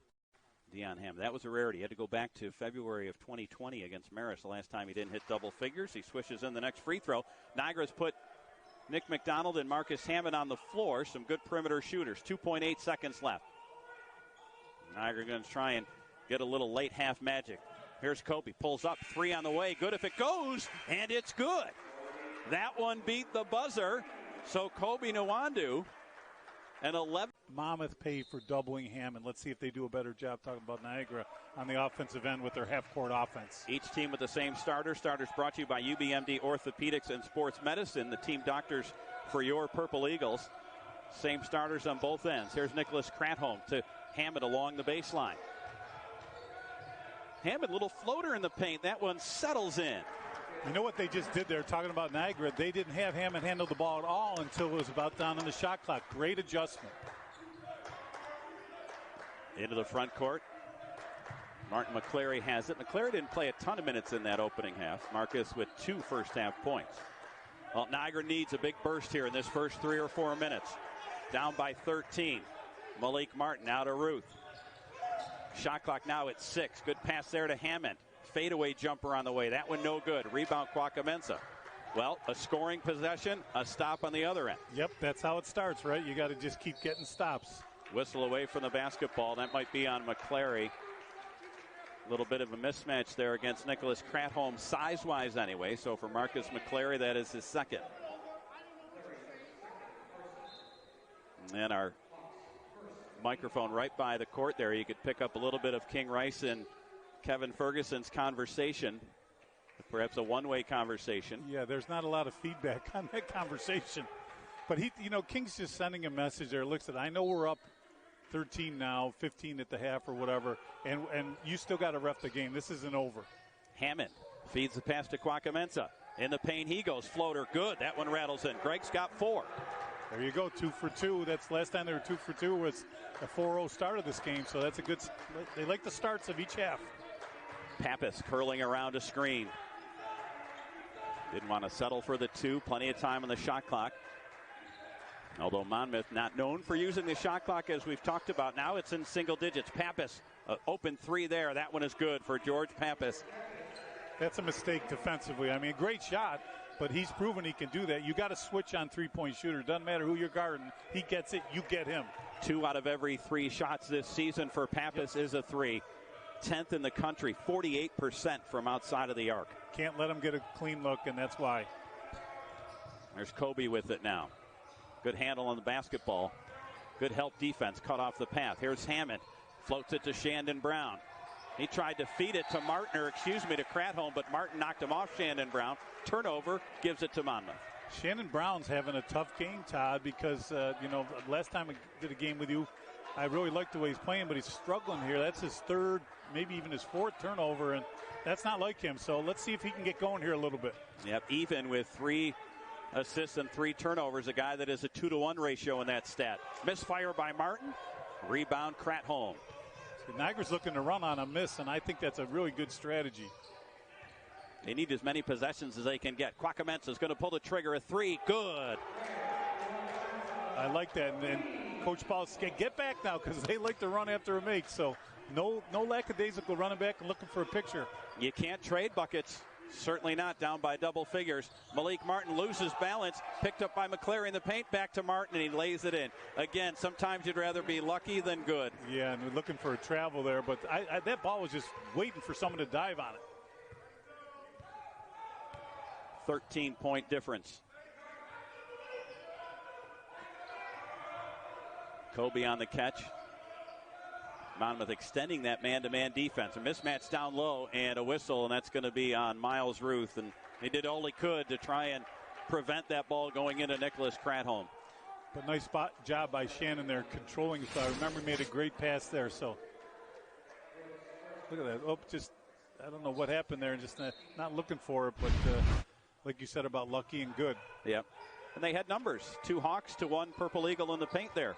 Dion Hammond. That was a rarity. He had to go back to February of 2020 against Marist. The last time he didn't hit double figures. He swishes in the next free throw. Niagara's put Nick McDonald and Marcus Hammond on the floor. Some good perimeter shooters. 2.8 seconds left. Niagara going to try and get a little late half magic. Here's Kobe. Pulls up. 3 on the way. Good if it goes. And it's good. That one beat the buzzer. So Kobe Nwandu, an 11. Monmouth paid for doubling Hammond. Let's see if they do a better job talking about Niagara on the offensive end with their half-court offense. Each team with the same starter. Starters brought to you by UBMD Orthopedics and Sports Medicine, the team doctors for your Purple Eagles. Same starters on both ends. Here's Nicholas Kratholm to Hammond along the baseline. Hammond, little floater in the paint. That one settles in. You know what they just did there, talking about Niagara? They didn't have Hammond handle the ball at all until it was about down on the shot clock. Great adjustment. Into the front court. Martin McCleary has it. McCleary didn't play a ton of minutes in that opening half. Marcus with 2 first-half points. Well, Niagara needs a big burst here in this first 3 or 4 minutes. Down by 13. Malik Martin out of Ruth. Shot clock now at 6. Good pass there to Hammond. Fadeaway jumper on the way. That one no good. Rebound Kwakamensa. Well, a scoring possession, a stop on the other end. Yep, that's how it starts, right? You got to just keep getting stops. Whistle away from the basketball. That might be on McCleary. A little bit of a mismatch there against Nicholas Kratholm, size-wise anyway. So for Marcus McCleary, that is his second. And our microphone right by the court there. You could pick up a little bit of King Rice and Kevin Ferguson's conversation. Perhaps a one-way conversation. Yeah, there's not a lot of feedback on that conversation. But King's just sending a message there. Looks at, I know we're up 13 now, 15 at the half or whatever, and you still got to ref the game. This isn't over. Hammond feeds the pass to Kwakamensa. In the paint he goes. Floater, good. That one rattles in. Greg's got 4. There you go, 2 for 2. That's last time they were 2 for 2 was a 4-0 start of this game, so that's a good. They like the starts of each half. Pappas curling around a screen. Didn't want to settle for the 2. Plenty of time on the shot clock. Although Monmouth not known for using the shot clock as we've talked about. Now it's in single digits. Pappas, open 3 there. That one is good for George Pappas. That's a mistake defensively. I mean, great shot, but he's proven he can do that. You got to switch on three-point shooter. Doesn't matter who you're guarding. He gets it, you get him. 2 out of every 3 shots this season for Pappas is a 3. 10th in the country, 48% from outside of the arc. Can't let him get a clean look, and that's why. There's Kobe with it now. Good handle on the basketball. Good help defense, cut off the path. Here's Hammond, floats it to Shandon Brown. He tried to feed it to to Kratholm, but Martin knocked him off Shandon Brown. Turnover, gives it to Monmouth. Shandon Brown's having a tough game, Todd, because, last time I did a game with you, I really liked the way he's playing, but he's struggling here. That's his 3rd, maybe even his 4th turnover, and that's not like him. So let's see if he can get going here a little bit. Yep, even with 3 assists and 3 turnovers, a guy that is a 2-to-1 ratio in that stat. Misfire by Martin. Rebound Kratholm. Niagara's looking to run on a miss, and I think that's a really good strategy. They need as many possessions as they can get. Kwakamensa is going to pull the trigger. A 3. Good. I like that. And Coach Paul said, get back now, because they like to run after a make. So no lackadaisical running back and looking for a picture. You can't trade buckets. Certainly not down by double figures. Malik Martin loses balance. Picked up by McCleary in the paint. Back to Martin, and he lays it in. Again, sometimes you'd rather be lucky than good. Yeah, and we're looking for a travel there. But that ball was just waiting for someone to dive on it. 13-point difference. Kobe on the catch. Monmouth extending that man-to-man defense. A mismatch down low and a whistle, and that's going to be on Miles Ruth. And they did all they could to try and prevent that ball going into Nicholas Kratholm. But nice job by Shannon there controlling. So I remember he made a great pass there. So look at that. I don't know what happened there. Just not looking for it, but like you said about lucky and good. Yep. And they had numbers. 2 Hawks to 1 Purple Eagle in the paint there.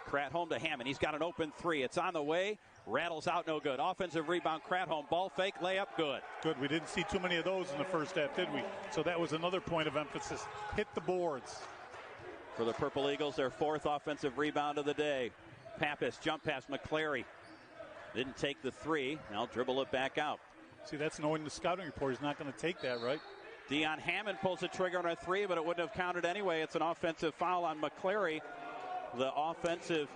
Kratholm to Hammond. He's got an open 3. It's on the way. Rattles out, no good. Offensive rebound, Kratholm. Ball fake, layup, good. Good. We didn't see too many of those in the first half, did we? So that was another point of emphasis. Hit the boards. For the Purple Eagles, their 4th offensive rebound of the day. Pappas, jump pass, McClary. Didn't take the 3. Now dribble it back out. See, that's knowing the scouting report. He's not going to take that, right? Dion Hammond pulls the trigger on a 3, but it wouldn't have counted anyway. It's an offensive foul on McClary. The offensive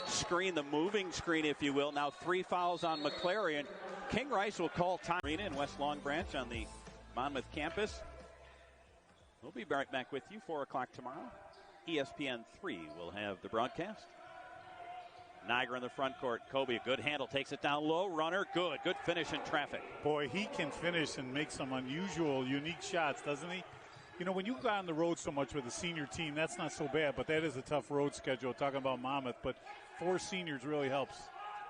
screen, the moving screen, if you will. Now 3 fouls on McClary, and King Rice will call time. Arena in West Long Branch on the Monmouth campus. We'll be right back with you 4 o'clock tomorrow. ESPN 3 will have the broadcast. Niagara in the front court. Kobe, a good handle, takes it down low. Runner, good. Good finish in traffic. Boy, he can finish and make some unusual, unique shots, doesn't he? You know, when you go on the road so much with a senior team, that's not so bad, but that is a tough road schedule, talking about Monmouth. But 4 seniors really helps.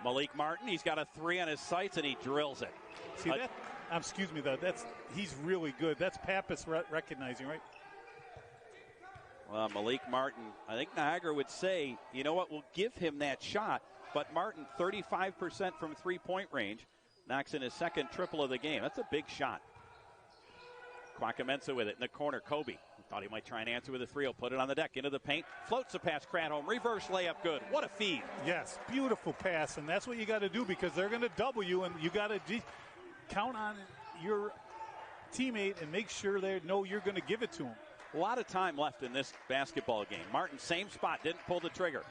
Malik Martin, he's got a 3 on his sights, and he drills it. See, excuse me, though, he's really good. That's Pappas recognizing, right? Well, Malik Martin, I think Niagara would say, you know what, we'll give him that shot. But Martin, 35% from three-point range, knocks in his 2nd triple of the game. That's a big shot. Kwakamensa with it in the corner. Kobe thought he might try and answer with a 3. He'll put it on the deck, into the paint. Floats the pass, Kratholm. Reverse layup, good. What a feed. Yes, beautiful pass, and that's what you got to do because they're going to double you, and you got to count on your teammate and make sure they know you're going to give it to them. A lot of time left in this basketball game. Martin, same spot, didn't pull the trigger.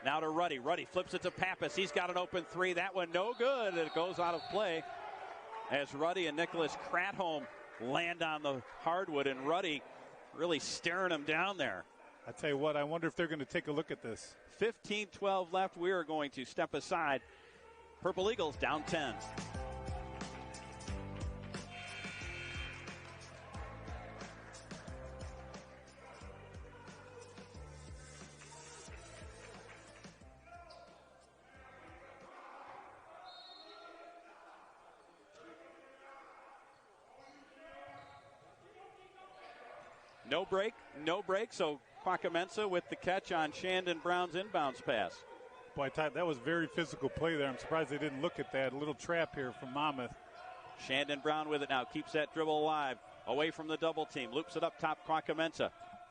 Now to Ruddy. Ruddy flips it to Pappas. He's got an open 3. That one no good. It goes out of play as Ruddy and Nicholas Kratholm land on the hardwood, and Ruddy really staring him down there. I tell you what, I wonder if they're going to take a look at this. 15-12 left. We are going to step aside. Purple Eagles down 10. No break, so Kwakamensa with the catch on Shandon Brown's inbounds pass. Boy, that was very physical play there. I'm surprised they didn't look at that. A little trap here from Monmouth. Shandon Brown with it now, keeps that dribble alive, away from the double team, loops it up top, Kwakamensa.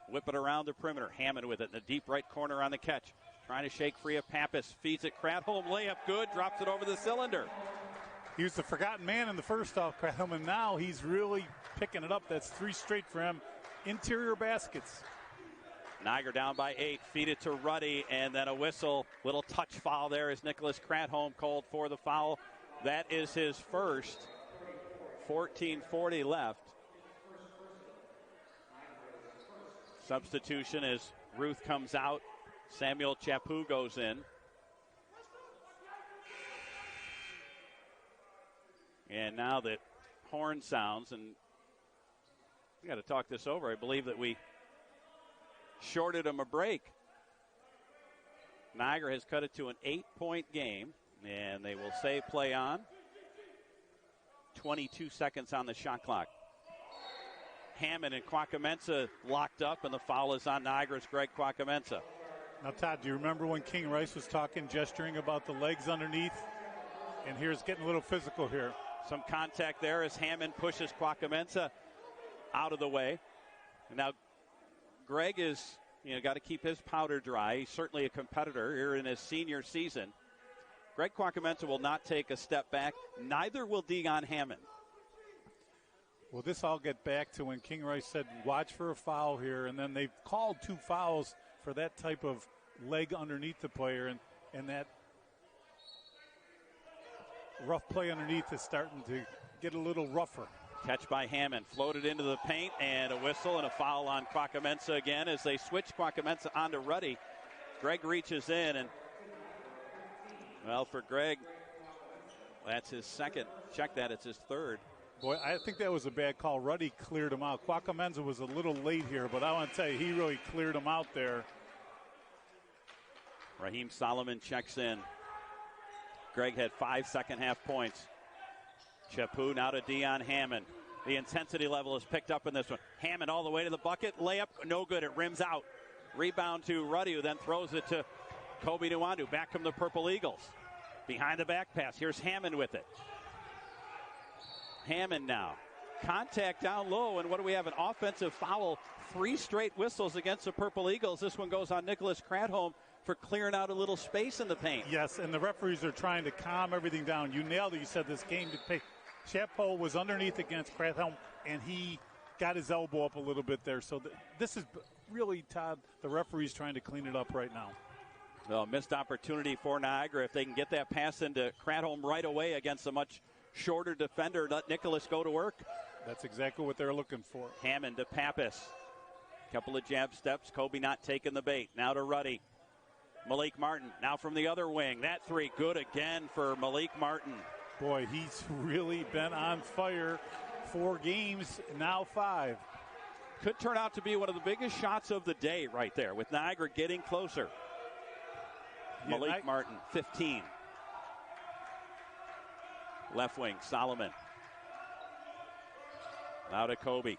Whip it around the perimeter, Hammond with it in the deep right corner on the catch. Trying to shake free of Pappas, feeds it, Kratholm, layup good, drops it over the cylinder. He was the forgotten man in the first off, Kratholm, and now he's really picking it up. That's 3 straight for him. Interior baskets. Niagara down by 8. Feed it to Ruddy, and then a whistle. Little touch foul there as Nicholas Kratholm called for the foul. That is his first. 14:40 left. Substitution as Ruth comes out. Samuel Chapu goes in. And now that horn sounds, and we got to talk this over. I believe that we shorted him a break. Niagara has cut it to an 8-point game, and they will say play on. 22 seconds on the shot clock. Hammond and Kwakamensa locked up, and the foul is on Niagara's Greg Kwakamensa. Now, Todd, do you remember when King Rice was talking, gesturing about the legs underneath? And here's getting a little physical here. Some contact there as Hammond pushes Kwakamensa out of the way. And now Greg is, got to keep his powder dry. He's certainly a competitor here in his senior season. Greg Kwakamensa will not take a step back. Neither will Dion Hammond. Well, this all get back to when King Rice said, watch for a foul here. And then they've called 2 fouls for that type of leg underneath the player. And that rough play underneath is starting to get a little rougher. Catch by Hammond, floated into the paint, and a whistle and a foul on Kwakamensa again as they switch Kwakamensa onto Ruddy. Greg reaches in, and, well, for Greg, that's his second. Check that, it's his third. Boy, I think that was a bad call. Ruddy cleared him out. Kwakamensa was a little late here, but I want to tell you, he really cleared him out there. Raheem Solomon checks in. Greg had 5 second-half points. Chapu now to Dion Hammond. The intensity level is picked up in this one. Hammond all the way to the bucket. Layup, no good. It rims out. Rebound to Ruddy, who then throws it to Kobe Nwandu. Back from the Purple Eagles. Behind the back pass. Here's Hammond with it. Hammond now. Contact down low, and what do we have? An offensive foul. 3 straight whistles against the Purple Eagles. This one goes on Nicholas Cradholm for clearing out a little space in the paint. Yes, and the referees are trying to calm everything down. You nailed it. You said this game did pay. Chapeau was underneath against Cradholm, and he got his elbow up a little bit there. So this is really, Todd, the referee's trying to clean it up right now. Well, missed opportunity for Niagara. If they can get that pass into Cradholm right away against a much shorter defender, let Nicholas go to work. That's exactly what they're looking for. Hammond to Pappas. Couple of jab steps. Kobe not taking the bait. Now to Ruddy. Malik Martin now from the other wing. That 3 good again for Malik Martin. Boy, he's really been on fire. 4 games, now 5. Could turn out to be one of the biggest shots of the day right there with Niagara getting closer. Yeah, Malik Martin, 15. Left wing, Solomon. Now to Kobe.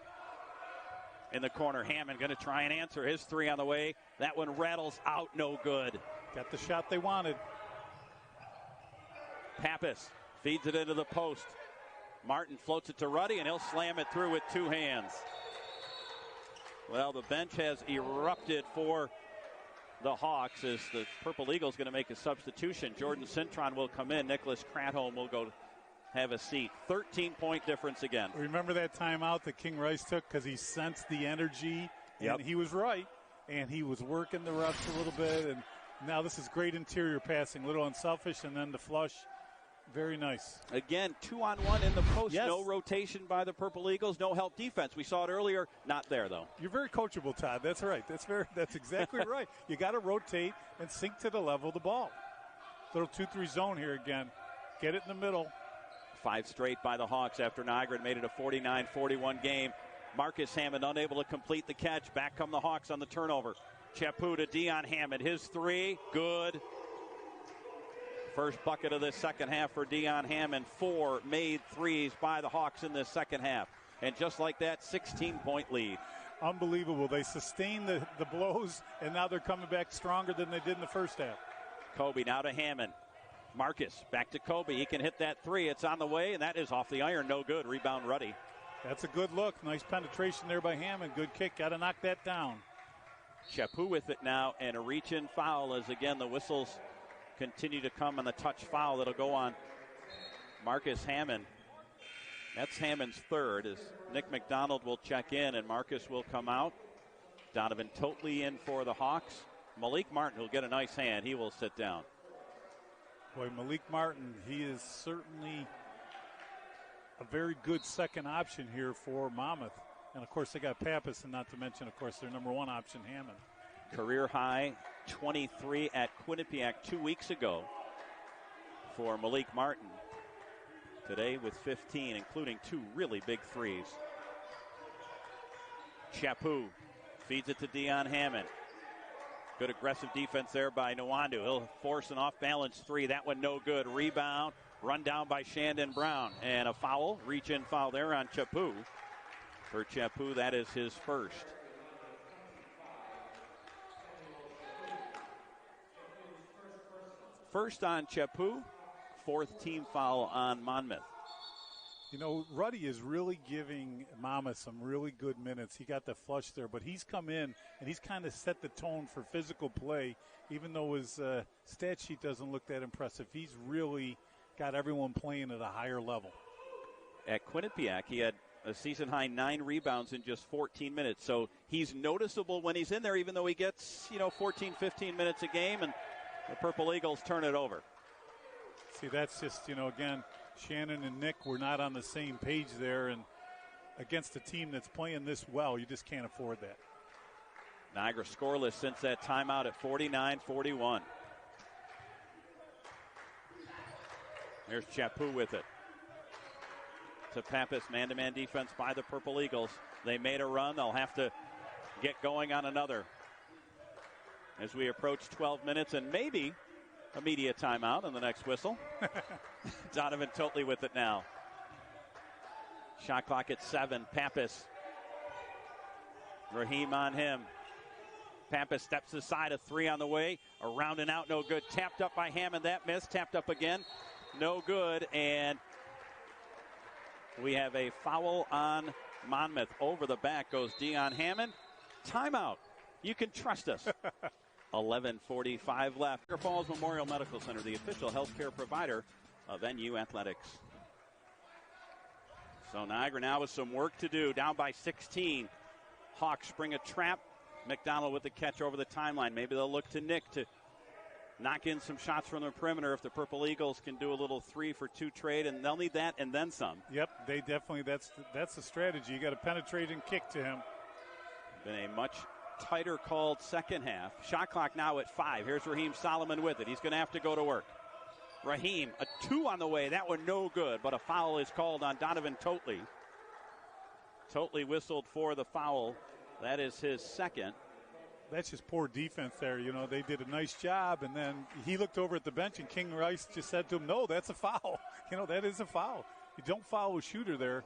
In the corner, Hammond going to try and answer. His 3 on the way. That one rattles out, no good. Got the shot they wanted. Pappas feeds it into the post. Martin floats it to Ruddy, and he'll slam it through with 2 hands. Well, the bench has erupted for the Hawks as the Purple Eagles going to make a substitution. Jordan Cintron will come in. Nicholas Cradholm will go have a seat. 13-point difference again. Remember that timeout that King Rice took because he sensed the energy, Yep. and he was right, and he was working the refs a little bit, and now this is great interior passing, a little unselfish, and then the flush. Very nice. Again, 2-on-1 in the post. Yes. No rotation by the Purple Eagles. No help defense. We saw it earlier. Not there, though. You're very coachable, Todd. That's right. That's exactly right. You got to rotate and sink to the level of the ball. Little 2-3 zone here again. Get it in the middle. 5 straight by the Hawks after Niagara made it a 49-41 game. Marcus Hammond unable to complete the catch. Back come the Hawks on the turnover. Chapu to Dion Hammond. His 3, good. First bucket of this second half for Dion Hammond. 4 made threes by the Hawks in this second half. And just like that, 16-point lead. Unbelievable. They sustained the blows, and now they're coming back stronger than they did in the first half. Kobe now to Hammond. Marcus back to Kobe. He can hit that 3. It's on the way, and that is off the iron. No good. Rebound Ruddy. That's a good look. Nice penetration there by Hammond. Good kick. Got to knock that down. Chapu with it now, and a reach-in foul as, again, the whistles continue to come on the touch foul that'll go on Marcus Hammond. That's Hammond's 3rd as Nick McDonald will check in and Marcus will come out. Donovan Totley in for the Hawks. Malik Martin will get a nice hand. He will sit down. Boy, Malik Martin, he is certainly a very good second option here for Monmouth. And, of course, they got Pappas, and not to mention, of course, their number 1 option, Hammond. Career high 23 at Quinnipiac 2 weeks ago for Malik Martin. Today with 15, including 2 really big threes. Chapu feeds it to Dion Hammond. Good aggressive defense there by Nwandu. He'll force an off-balance 3. That one no good. Rebound, run down by Shandon Brown. And a foul, reach-in foul there on Chapu. For Chapu, that is his first. First on Chapu, 4th team foul on Monmouth. You know, Ruddy is really giving Monmouth some really good minutes. He got the flush there, but he's come in and he's kind of set the tone for physical play, even though his stat sheet doesn't look that impressive. He's really got everyone playing at a higher level. At Quinnipiac, he had a season-high 9 rebounds in just 14 minutes. So he's noticeable when he's in there, even though he gets, 14, 15 minutes a game, and the Purple Eagles turn it over. See, that's just, again, Shannon and Nick were not on the same page there, and against a team that's playing this well, you just can't afford that. Niagara scoreless since that timeout at 49-41. There's Chapu with it. To Pappas, man-to-man defense by the Purple Eagles. They made a run. They'll have to get going on another as we approach 12 minutes and maybe a media timeout on the next whistle. Donovan Totley with it now. Shot clock at 7. Pappas. Raheem on him. Pappas steps aside, a 3 on the way. Around and out, no good. Tapped up by Hammond, that missed. Tapped up again, no good. And we have a foul on Monmouth. Over the back goes Dion Hammond. Timeout. You can trust us. 11:45 left. Niagara Falls Memorial Medical Center, the official healthcare provider of NU Athletics. So Niagara now with some work to do, down by 16. Hawks spring a trap. McDonald with the catch over the timeline. Maybe they'll look to Nick to knock in some shots from the perimeter if the Purple Eagles can do a little 3-for-2 trade, and they'll need that and then some. Yep, they definitely, that's the strategy. You got to penetrate and kick to him. Been a much tighter called second half. Shot clock now at 5. Here's Raheem Solomon with it. He's going to have to go to work. Raheem, a 2 on the way. That one no good, but a foul is called on Donovan Totley. Totley whistled for the foul. That is his second. That's just poor defense there. You know, they did a nice job, and then he looked over at the bench, and King Rice just said to him, no, that's a foul. You know, that is a foul. You don't foul a shooter there.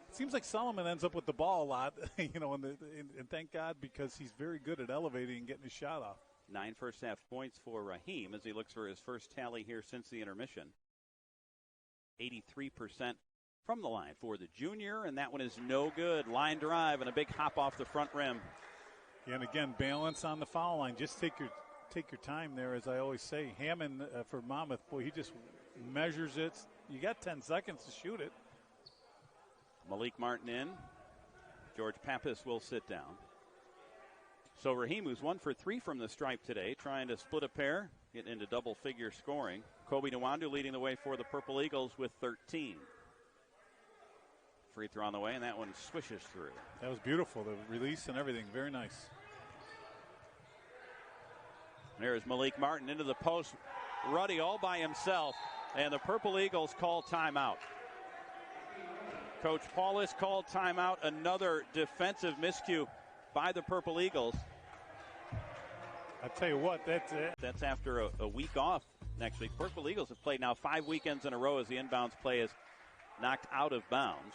It seems like Solomon ends up with the ball a lot, you know, and thank God, because he's very good at elevating and getting his shot off. 9 first-half points for Raheem as he looks for his first tally here since the intermission. 83% from the line for the junior, and that one is no good. Line drive and a big hop off the front rim. And again, balance on the foul line. Just take your time there, as I always say. Hammond for Monmouth, boy, he just measures it. You got 10 seconds to shoot it. Malik Martin in. George Pappas will sit down. So Raheem, who's 1 for 3 from the stripe today, trying to split a pair, get into double-figure scoring. Kobe Nwandu leading the way for the Purple Eagles with 13. Free throw on the way, and that one swishes through. That was beautiful, the release and everything. Very nice. There's Malik Martin into the post. Ruddy all by himself, and the Purple Eagles call timeout. Coach Paulus called timeout. Another defensive miscue by the Purple Eagles. I tell you what, that's it. That's after a week off next week. Purple Eagles have played now 5 weekends in a row as the inbounds play is knocked out of bounds.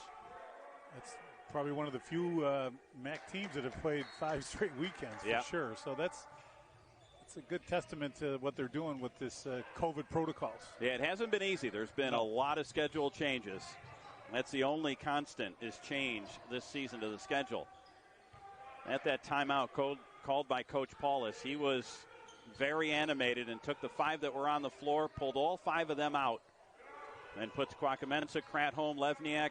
That's probably one of the few MAC teams that have played 5 straight weekends, for sure. So that's a good testament to what they're doing with this COVID protocols. Yeah, it hasn't been easy. There's been a lot of schedule changes. That's the only constant is change this season to the schedule. At that timeout called by Coach Paulus, he was very animated and took the 5 that were on the floor, pulled all 5 of them out, and puts Kwakamensa, Kratholm, Levniak,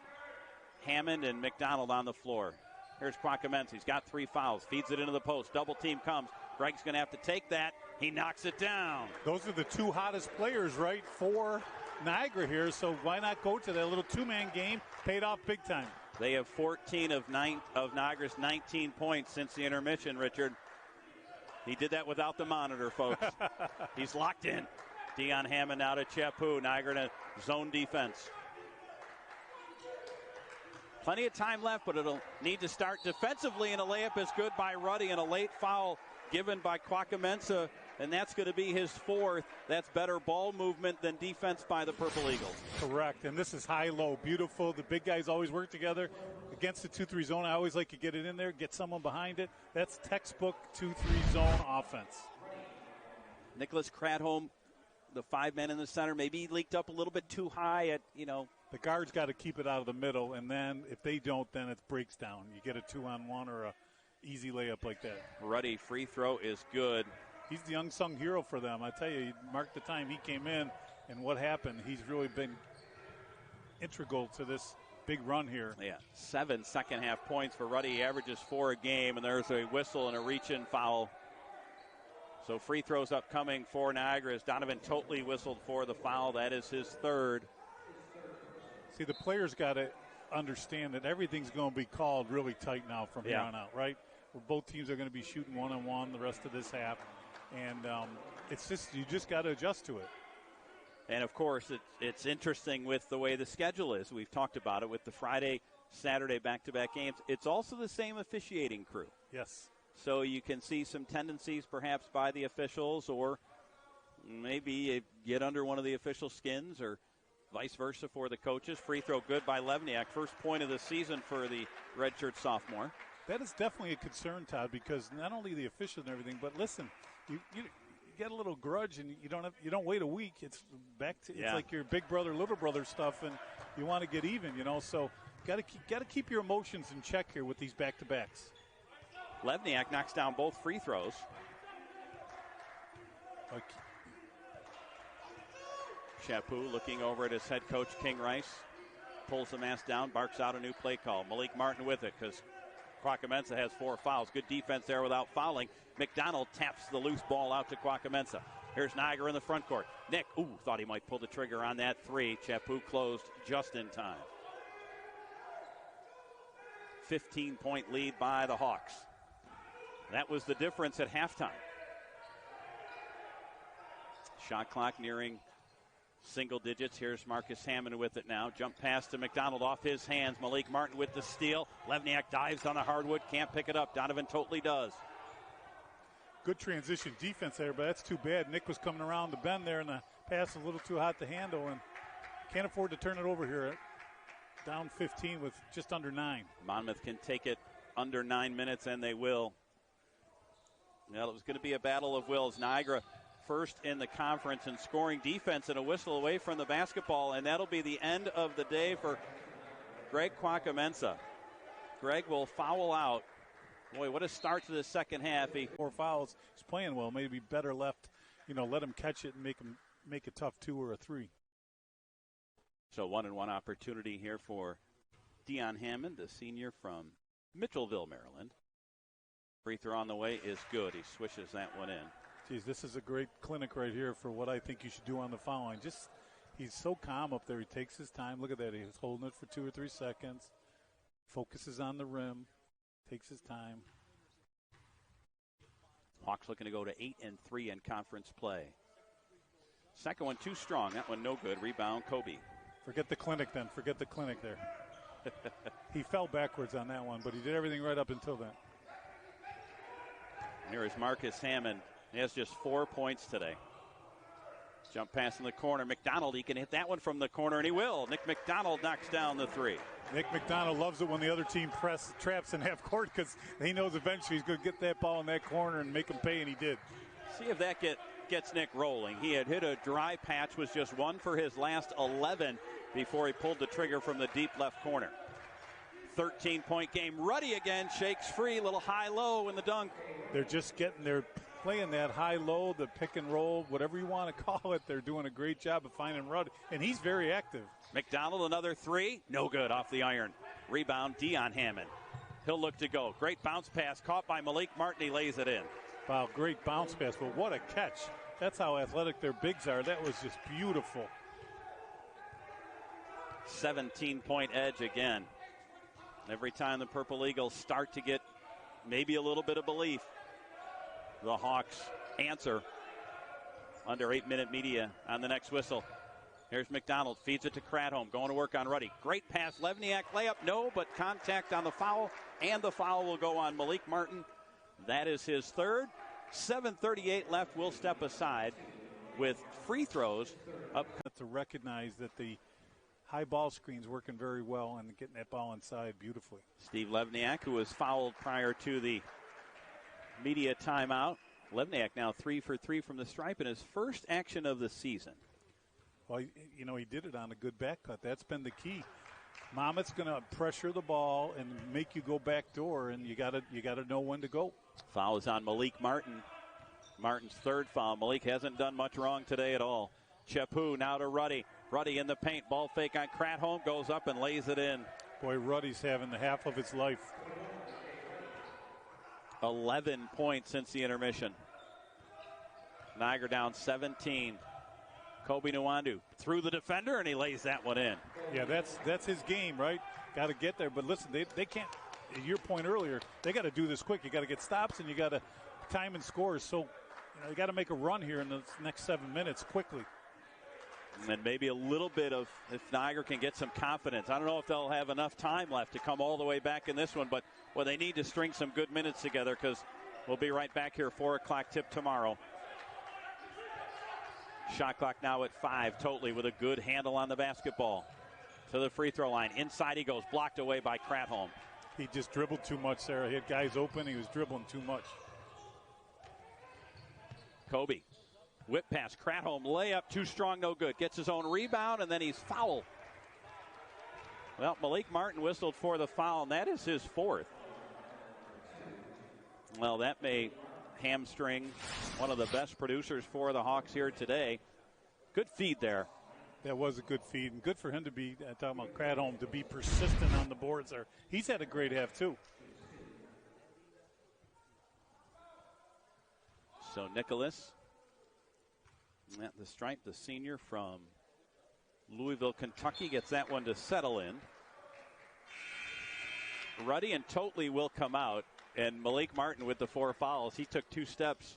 Hammond, and McDonald on the floor. Here's Kwakamensa. He's got 3 fouls. Feeds it into the post. Double team comes. Greg's going to have to take that. He knocks it down. Those are the 2 hottest players, right, for Niagara here. So why not go to that little 2-man game? Paid off big time. They have 14 of Niagara's 19 points since the intermission, Richard. He did that without the monitor, folks. He's locked in. Dion Hammond out of Chepu. Niagara in a zone defense. Plenty of time left, but it'll need to start defensively, and a layup is good by Ruddy, and a late foul given by Kwakamensa, and that's going to be his 4th. That's better ball movement than defense by the Purple Eagles. Correct, and this is high-low, beautiful. The big guys always work together. Against the 2-3 zone, I always like to get it in there, get someone behind it. That's textbook 2-3 zone offense. Nicholas Kratholm, the 5-man in the center, maybe he leaked up a little bit too high at, The guards got to keep it out of the middle, and then if they don't, then it breaks down. You get a 2-on-1 or a easy layup like that. Ruddy free throw is good. He's the unsung hero for them. I tell you, mark the time he came in and what happened. He's really been integral to this big run here. Yeah, 7 second-half points for Ruddy. He averages 4 a game, and there's a whistle and a reach-in foul. So free throws upcoming for Niagara as Donovan Totley whistled for the foul. That is his 3rd. See, the players got to understand that everything's going to be called really tight now from here on out, right? Where both teams are going to be shooting 1-on-1 the rest of this half. And it's just, you just got to adjust to it. And, of course, it's interesting with the way the schedule is. We've talked about it with the Friday, Saturday back-to-back games. It's also the same officiating crew. Yes. So you can see some tendencies perhaps by the officials, or maybe get under one of the official skins, or Vice versa for the coaches. Free throw good by Levniak. First point of the season for the redshirt sophomore. That is definitely a concern, Todd, because not only the officials and everything, but listen, you get a little grudge and you don't wait a week. It's back to it's like your big brother, little brother stuff, and you want to get even, So got to keep your emotions in check here with these back-to-backs. Levniak knocks down both free throws. Chaput looking over at his head coach, King Rice. Pulls the mask down, barks out a new play call. Malik Martin with it because Quaquamensa has 4 fouls. Good defense there without fouling. McDonald taps the loose ball out to Quaquamensa. Here's Niagara in the front court. Nick, thought he might pull the trigger on that 3. Chaput closed just in time. 15-point lead by the Hawks. That was the difference at halftime. Shot clock nearing single digits. Here's Marcus Hammond with it now. Jump pass to McDonald off his hands. Malik Martin with the steal. Levniak dives on the hardwood. Can't pick it up. Donovan Totley does. Good transition defense there, but that's too bad. Nick was coming around the bend there, and the pass was a little too hot to handle, and can't afford to turn it over here. Down 15 with just under 9. Monmouth can take it under 9 minutes, and they will. Well, it was going to be a battle of wills. Niagara first in the conference in scoring defense, and a whistle away from the basketball, and that'll be the end of the day for Greg Quaquamensa. Greg will foul out. Boy, what a start to the second half. 4 fouls. He's playing well. Maybe better left, let him catch it and make a tough 2 or a 3. So 1-and-1 opportunity here for Dion Hammond, the senior from Mitchellville, Maryland. Free throw on the way is good. He swishes that one in. Geez, this is a great clinic right here for what I think you should do on the foul line. He's so calm up there. He takes his time. Look at that. He's holding it for 2 or 3 seconds. Focuses on the rim. Takes his time. Hawks looking to go to 8-3 in conference play. Second one too strong. That one no good. Rebound, Kobe. Forget the clinic then. Forget the clinic there. He fell backwards on that one, but he did everything right up until then. Here is Marcus Hammond. He has just 4 points today. Jump pass in the corner. McDonald, he can hit that one from the corner, and he will. Nick McDonald knocks down the 3. Nick McDonald loves it when the other team traps in half court because he knows eventually he's going to get that ball in that corner and make him pay, and he did. See if that gets Nick rolling. He had hit a dry patch, was just 1 for his last 11 before he pulled the trigger from the deep left corner. 13-point game. Ruddy again, shakes free, little high-low in the dunk. They're playing that high-low, the pick and roll, whatever you want to call it. They're doing a great job of finding Ruddy, and he's very active. McDonald, another 3. No good off the iron. Rebound, Dion Hammond. He'll look to go. Great bounce pass caught by Malik Martin. He lays it in. Wow, great bounce pass, but what a catch. That's how athletic their bigs are. That was just beautiful. 17-point edge again. Every time the Purple Eagles start to get maybe a little bit of belief, the Hawks answer under 8-minute media on the next whistle. Here's McDonald, feeds it to Cradholm, going to work on Ruddy. Great pass, Levniak layup, no, but contact on the foul, and the foul will go on Malik Martin. That is his 3rd. 7:38 left. We'll step aside with free throws up. To recognize that the high ball screen's working very well and getting that ball inside beautifully. Steve Levniak, who was fouled prior to the media timeout. Levniak now 3 for 3 from the stripe in his first action of the season. Well, he did it on a good back cut. That's been the key. Monmouth's going to pressure the ball and make you go back door, and you got to know when to go. Foul is on Malik Martin. Martin's 3rd foul. Malik hasn't done much wrong today at all. Chaput now to Ruddy. Ruddy in the paint. Ball fake on Cradholm. Goes up and lays it in. Boy, Ruddy's having the half of his life. 11 points since the intermission. Niagara down 17. Kobe Nwandu through the defender, and he lays that one in. Yeah, that's his game, right? Got to get there. But listen, they can't, your point earlier, they got to do this quick. You got to get stops, and you got to time and scores. So you got to make a run here in the next 7 minutes quickly. And then maybe a little bit of, if Niagara can get some confidence. I don't know if they'll have enough time left to come all the way back in this one, but they need to string some good minutes together because we'll be right back here, 4 o'clock tip tomorrow. Shot clock now at 5. Totally with a good handle on the basketball. To the free throw line. Inside he goes. Blocked away by Kratholm. He just dribbled too much there. He had guys open. He was dribbling too much. Kobe. Whip pass. Kratholm. Layup. Too strong. No good. Gets his own rebound, and then he's fouled. Well, Malik Martin whistled for the foul, and that is his 4th. Well, that may hamstring one of the best producers for the Hawks here today. Good feed there. That was a good feed, and good for him to be, talking about Kratholm, to be persistent on the boards there. He's had a great half, too. So Nicholas, at the stripe, the senior from Louisville, Kentucky, gets that one to settle in. Ruddy and Totley will come out, and Malik Martin with the 4 fouls. He took 2 steps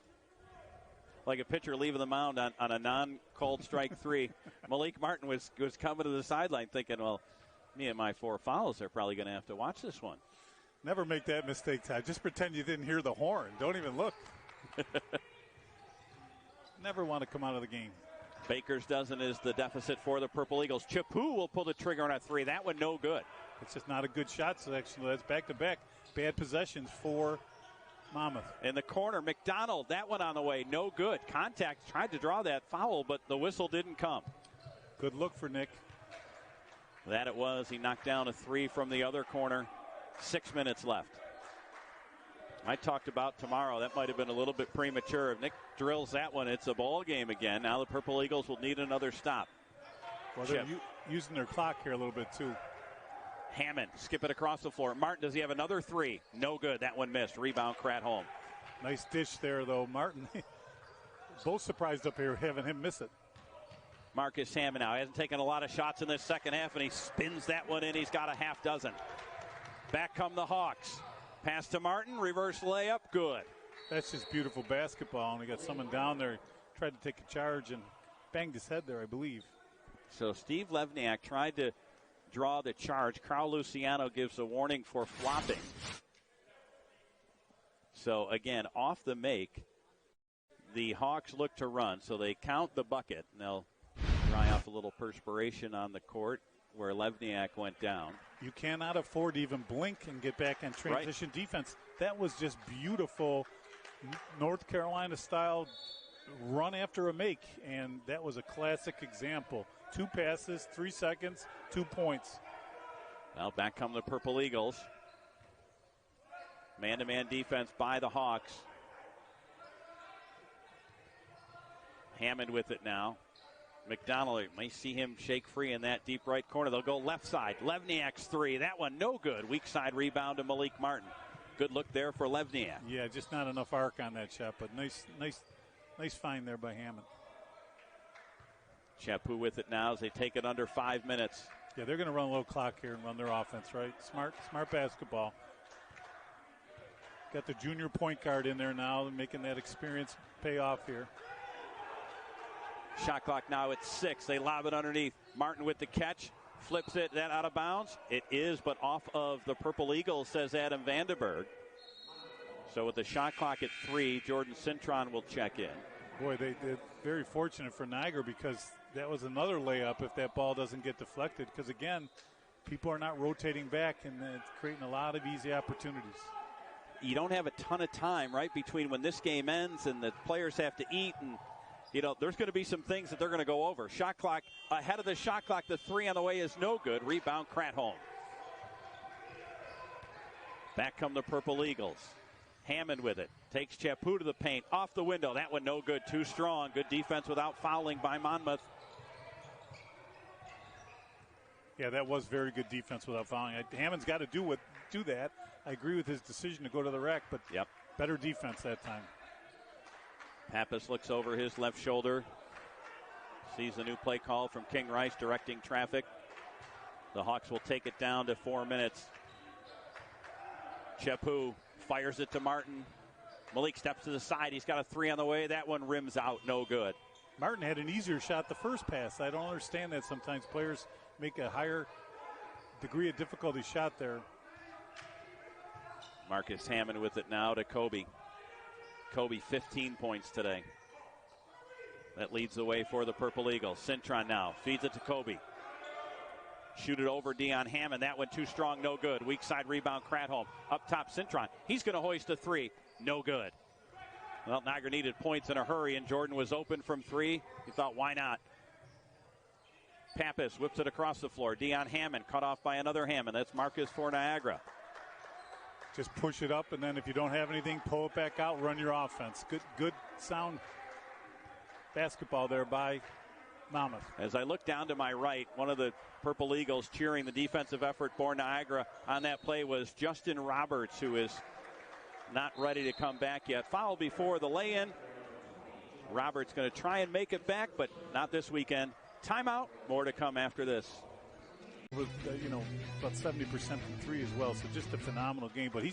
like a pitcher leaving the mound on a non-called strike 3. Malik Martin was coming to the sideline thinking, well, me and my 4 fouls, they're probably going to have to watch this one. Never make that mistake, Ty. Just pretend you didn't hear the horn. Don't even look. Never want to come out of the game. Baker's dozen is the deficit for the Purple Eagles. Chapu will pull the trigger on a 3. That one no good. It's just not a good shot selection. That's back-to-back bad possessions for Monmouth. In the corner, McDonald, that one on the way, no good. Contact, tried to draw that foul, but the whistle didn't come. Good look for Nick. That it was. He knocked down a 3 from the other corner. 6 minutes left. I talked about tomorrow. That might have been a little bit premature. If Nick drills that one, it's a ball game again. Now the Purple Eagles will need another stop. Well, they're using their clock here a little bit, too. Hammond, skip it across the floor. Martin, does he have another 3? No good. That one missed. Rebound, Kratholm. Nice dish there, though. Martin, both surprised up here having him miss it. Marcus Hammond now hasn't taken a lot of shots in this second half, and he spins that one in. He's got a half dozen. Back come the Hawks. Pass to Martin, reverse layup, good. That's just beautiful basketball, and he got someone down there, tried to take a charge and banged his head there, I believe. So Steve Levniak tried to draw the charge. Carl Luciano gives a warning for flopping. So again, off the make, the Hawks look to run. So they count the bucket, and they'll dry off a little perspiration on the court where Levniak went down. You cannot afford to even blink and get back in transition defense. That was just beautiful North Carolina-style run after a make, and that was a classic example. 2 passes, 3 seconds, 2 points. Well, back come the Purple Eagles. Man-to-man defense by the Hawks. Hammond with it now. McDonald, may see him shake free in that deep right corner. They'll go left side. Levniak's 3. That one no good. Weak side rebound to Malik Martin. Good look there for Levniak. Yeah, just not enough arc on that shot, but nice find there by Hammond. Chapu with it now as they take it under 5 minutes. Yeah, they're going to run a little clock here and run their offense, right? Smart basketball. Got the junior point guard in there now, making that experience pay off here. Shot clock now at 6. They lob it underneath. Martin with the catch. Flips it. That out of bounds? It is, but off of the Purple Eagles, says Adam Vandenberg. So with the shot clock at 3, Jordan Cintron will check in. Boy, they're very fortunate for Niagara because that was another layup if that ball doesn't get deflected. Because, again, people are not rotating back, and it's creating a lot of easy opportunities. You don't have a ton of time, right, between when this game ends and the players have to eat and there's going to be some things that they're going to go over. Shot clock, ahead of the shot clock, the 3 on the way is no good. Rebound, Kratholm. Back come the Purple Eagles. Hammond with it. Takes Chapu to the paint. Off the window. That one no good. Too strong. Good defense without fouling by Monmouth. Yeah, that was very good defense without fouling. Hammond's got to do that. I agree with his decision to go to the rack, but better defense that time. Pappas looks over his left shoulder. Sees the new play call from King Rice directing traffic. The Hawks will take it down to 4 minutes. Chapu fires it to Martin. Malik steps to the side. He's got a 3 on the way. That one rims out. No good. Martin had an easier shot the first pass. I don't understand that sometimes. Players make a higher degree of difficulty shot there. Marcus Hammond with it now to Kobe. Kobe 15 points today. that leads the way for the Purple Eagles. Cintron now feeds it to Kobe. Shoot it over Dion Hammond. That one too strong, no good. Weak side rebound, Kratholm. Up top, Cintron. He's going to hoist a three. No good. Well, Niagara needed points in a hurry, and Jordan was open from three. He thought, why not? Pappas whips it across the floor. Dion Hammond cut off by another Hammond. That's Marcus for Niagara. Just push it up, and then if you don't have anything, pull it back out, run your offense. Good sound basketball there by Monmouth. As I look down to my right, one of the Purple Eagles cheering the defensive effort for Niagara on that play was Justin Roberts, who is not ready to come back yet. Foul before the lay-in. Roberts going to try and make it back, but not this weekend. Timeout. More to come after this. With about 70% from three as well, so just a phenomenal game. But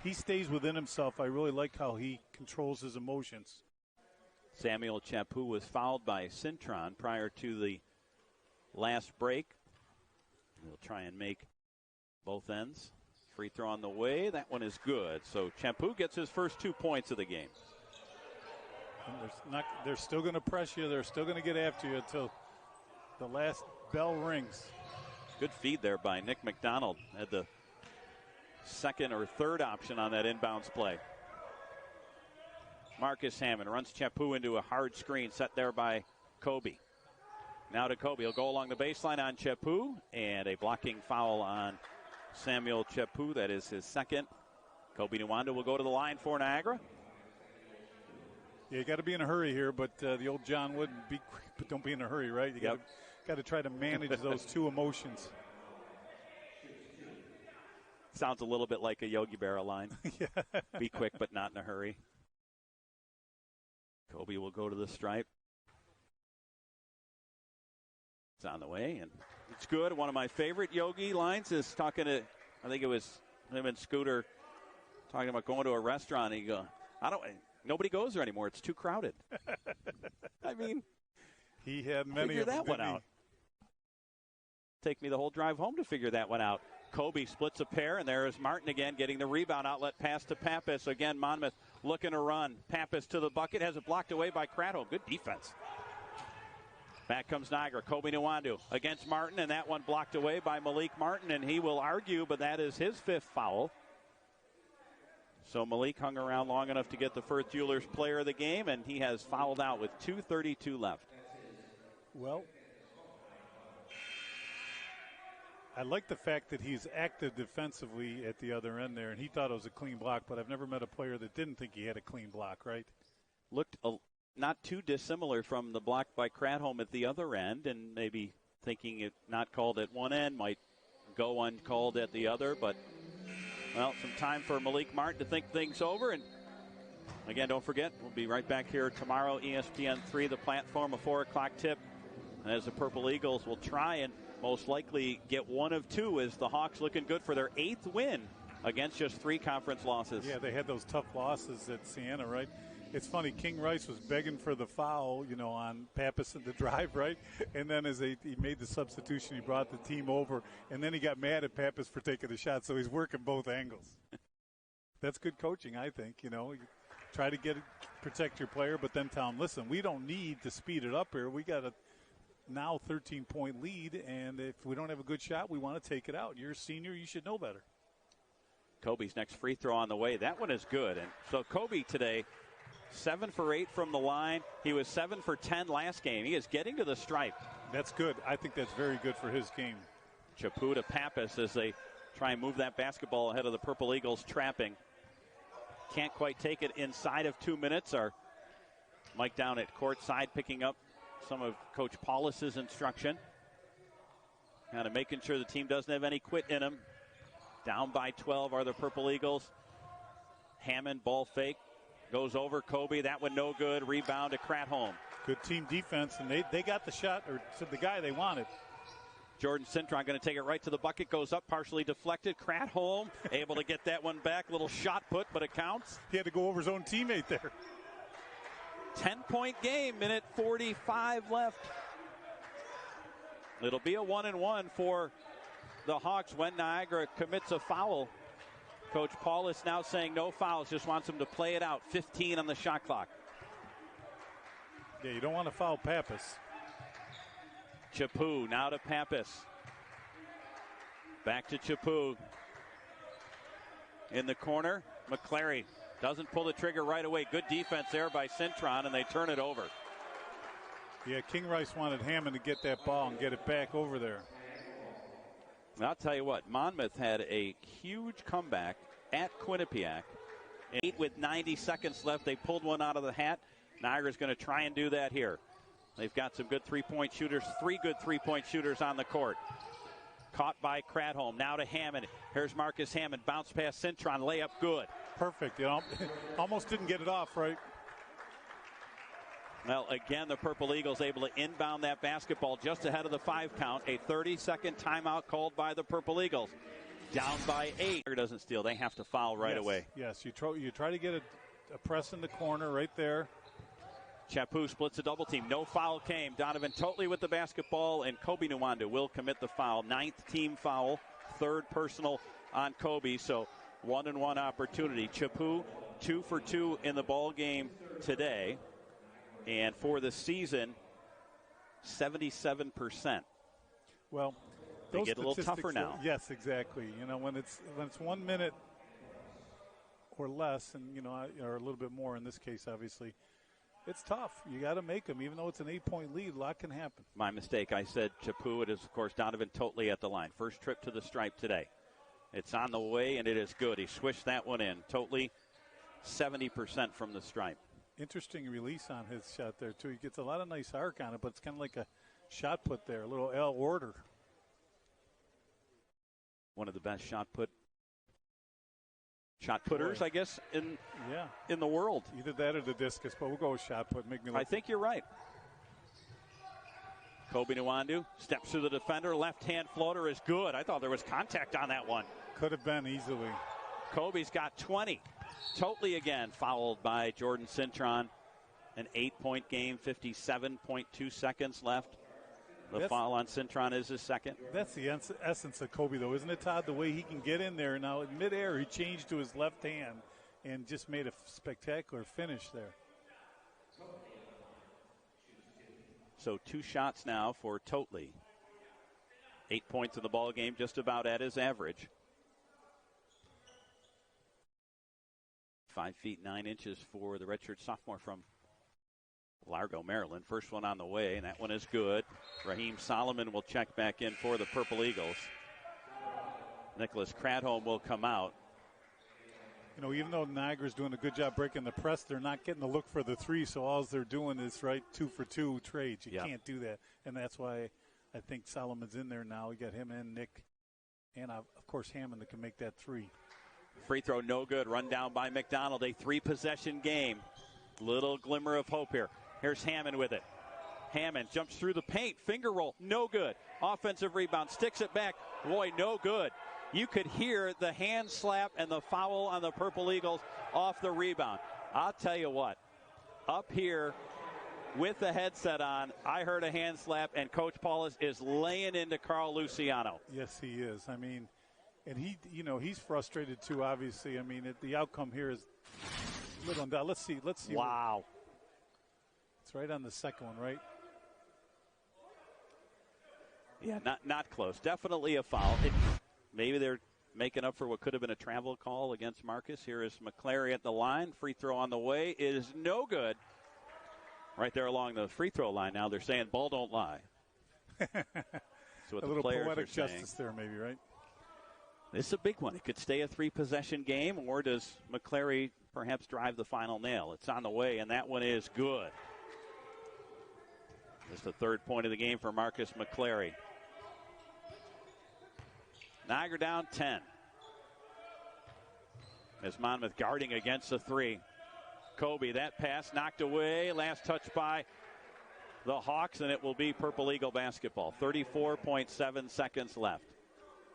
he stays within himself. I really like how he controls his emotions. Samuel Chaput was fouled by Cintron prior to the last break. He'll try and make both ends. Free throw on the way. That one is good. So Chaput gets his first 2 points of the game. And they're still going to press you. They're still going to get after you until the last bell rings. Good feed there by Nick McDonald. Had the second or third option on that inbounds play. Marcus Hammond runs Chaput into a hard screen set there by Kobe. Now to Kobe. He'll go along the baseline on Chaput, and a blocking foul on Samuel Chaput. That is his second. Kobe Nwanda will go to the line for Niagara. Yeah, you got to be in a hurry here, but the old John Wood, but don't be in a hurry, right? You got to try to manage those two emotions. Sounds a little bit like a Yogi Berra line. Yeah. Be quick, but not in a hurry. Kobe will go to the stripe. It's on the way, and it's good. One of my favorite Yogi lines is talking to, I think it was him and Scooter talking about going to a restaurant. And he go, nobody goes there anymore. It's too crowded. I mean, he had many figure of them, that one out. Take me the whole drive home to figure that one out. Kobe splits a pair, and there is Martin again getting the rebound. Outlet pass to Pappas. Again, Monmouth looking to run. Pappas to the bucket. Has it blocked away by Kratholm. Good defense. Back comes Niagara. Kobe Nwanda against Martin, and that one blocked away by Malik Martin, and he will argue, but that is his fifth foul. So Malik hung around long enough to get the Firth Jewelers player of the game, and he has fouled out with 2:32 left. Well, I like the fact that he's active defensively at the other end there, and he thought it was a clean block, but I've never met a player that didn't think he had a clean block, right? Looked not too dissimilar from the block by Kratholm at the other end, and maybe thinking it not called at one end might go uncalled at the other, but, well, some time for Malik Martin to think things over. And, again, don't forget, we'll be right back here tomorrow, ESPN3, the platform, a 4 o'clock tip. And as the Purple Eagles will try and most likely get one of two, as the Hawks looking good for their 8th win against just 3 conference losses. Yeah, they had those tough losses at Siena, right? It's funny, King Rice was begging for the foul, on Pappas in the drive, right? And then as he made the substitution, he brought the team over, and then he got mad at Pappas for taking the shot, so he's working both angles. That's good coaching, I think, You try to protect your player, but then tell him, listen, we don't need to speed it up here. We got a now 13-point lead, and if we don't have a good shot, we want to take it out. You're a senior, you should know better. Kobe's next free throw on the way. That one is good. And so Kobe today, 7 for 8 from the line. He was 7 for 10 last game. He is getting to the stripe. That's good. I think that's very good for his game. Chaput to Pappas as they try and move that basketball ahead of the Purple Eagles trapping. Can't quite take it inside of 2 minutes. Our Mike down at court side picking up some of Coach Paulus's instruction. Kind of making sure the team doesn't have any quit in them. Down by 12 are the Purple Eagles. Hammond, ball fake. Goes over Kobe. That one no good. Rebound to Kratholm. Good team defense, and they got the shot, or to the guy they wanted. Jordan Cintron going to take it right to the bucket. Goes up, partially deflected. Kratholm able to get that one back. Little shot put, but it counts. He had to go over his own teammate there. 10-point game, minute 45 left. It'll be a 1-and-1 for the Hawks when Niagara commits a foul. Coach Paulus now saying no fouls, just wants them to play it out. 15 on the shot clock. Yeah, you don't want to foul Pappas. Chapu now to Pappas. Back to Chapu. In the corner, McClary doesn't pull the trigger right away. Good defense there by Cintron, and they turn it over. Yeah, King Rice wanted Hammond to get that ball and get it back over there. I'll tell you what, Monmouth had a huge comeback at Quinnipiac. 8 with 90 seconds left. They pulled one out of the hat. Niagara's going to try and do that here. They've got some good three-point shooters, 3 good three-point shooters on the court. Caught by Kratholm. Now to Hammond. Here's Marcus Hammond. Bounce past Cintron. Layup good. Perfect. You know, almost didn't get it off, right? Well, again, the Purple Eagles able to inbound that basketball just ahead of the 5 count. A 30-second timeout called by the Purple Eagles. Down by 8. Doesn't steal. They have to foul right away. Yes, you try to get a press in the corner right there. Chapu splits a double team. No foul came. Donovan Totley with the basketball, and Kobe Nwanda will commit the foul. 9th team foul, 3rd personal on Kobe. So 1-and-1 opportunity. Chapu 2 for 2 in the ball game today, and for the season, 77%. Well, they get a little tougher now. Yes, exactly. You know, when it's 1 minute or less, and or a little bit more in this case, obviously. It's tough. You got to make them, even though it's an 8-point lead. A lot can happen. My mistake. I said Chapu. It is, of course, Donovan Totley at the line. First trip to the stripe today. It's on the way, and it is good. He swished that one in. Totley, 70% from the stripe. Interesting release on his shot there, too. He gets a lot of nice arc on it, but it's kind of like a shot put there, a little L order. One of the best shot putters, I guess, in the world. Either that or the discus, but we'll go with shot put. I think you're right. Kobe Nwanda steps through the defender. Left-hand floater is good. I thought there was contact on that one. Could have been easily. Kobe's got 20. Totley again, fouled by Jordan Cintron. An 8-point game, 57.2 seconds left. The foul on Cintron is his second. That's the essence of Kobe, though, isn't it, Todd? The way he can get in there. Now, in midair, he changed to his left hand and just made a spectacular finish there. So 2 shots now for Totley. 8 points in the ball game, just about at his average. 5 feet 9 inches for the redshirt sophomore from Largo, Maryland. First one on the way, and that one is good. Raheem Solomon will check back in for the Purple Eagles. Nicholas Kratholm will come out. You know, even though Niagara's doing a good job breaking the press, they're not getting the look for the 3, so all they're doing is, 2-for-2 trades. You can't do that, and that's why I think Solomon's in there now. We got him and Nick, and, of course, Hammond that can make that 3. Free throw no good. Run down by McDonald. A 3-possession game. Little glimmer of hope here. Here's Hammond with it. Hammond jumps through the paint. Finger roll. No good. Offensive rebound. Sticks it back. Boy, no good. You could hear the hand slap and the foul on the Purple Eagles off the rebound. I'll tell you what. Up here with the headset on, I heard a hand slap, and Coach Paulus is laying into Carl Luciano. Yes, he is. I mean, and he's frustrated too, obviously. I mean, the outcome here is a little undone. Let's see. Wow. It's right on the second one, right? Yeah, not close. Definitely a foul. Maybe they're making up for what could have been a travel call against Marcus. Here is McClary at the line. Free throw on the way. It is no good. Right there along the free throw line now. They're saying ball don't lie. That's what a the little players poetic are saying. justice there, maybe, right? This is a big one. It could stay a 3-possession game, or does McClary perhaps drive the final nail? It's on the way, and that one is good. It's the 3rd point of the game for Marcus McClary. Niagara down 10. As Monmouth guarding against the 3. Kobe, that pass knocked away. Last touch by the Hawks, and it will be Purple Eagle basketball. 34.7 seconds left.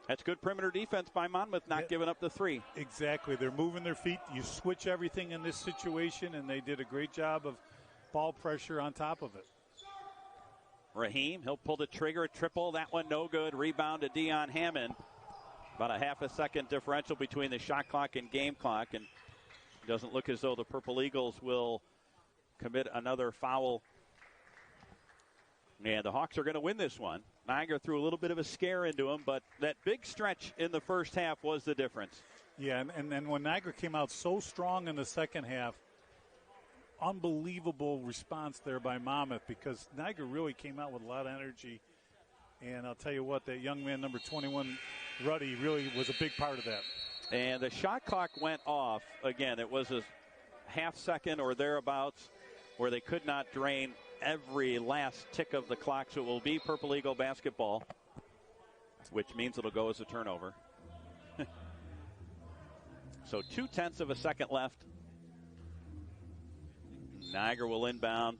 That's good perimeter defense by Monmouth, not giving up the 3. Exactly. They're moving their feet. You switch everything in this situation, and they did a great job of ball pressure on top of it. Raheem, he'll pull the trigger, triple. That one no good. Rebound to Dion Hammond. About a half a second differential between the shot clock and game clock, and it doesn't look as though the Purple Eagles will commit another foul And the Hawks are going to win this one. Niagara threw a little bit of a scare into them, but that big stretch in the first half was the difference. Yeah, and when Niagara came out so strong in the second half, unbelievable response there by Monmouth, because Niagara really came out with a lot of energy. And I'll tell you what, that young man, number 21, Ruddy, really was a big part of that. And the shot clock went off. Again, it was a half second or thereabouts where they could not drain every last tick of the clock. So it will be Purple Eagle basketball, which means it'll go as a turnover. So 0.2 of a second left. Niagara will inbound.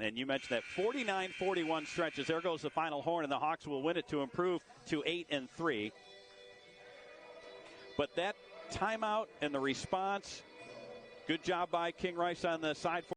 And you mentioned that 49-41 stretches. There goes the final horn, and the Hawks will win it to improve to 8-3. But that timeout and the response, good job by King Rice on the side.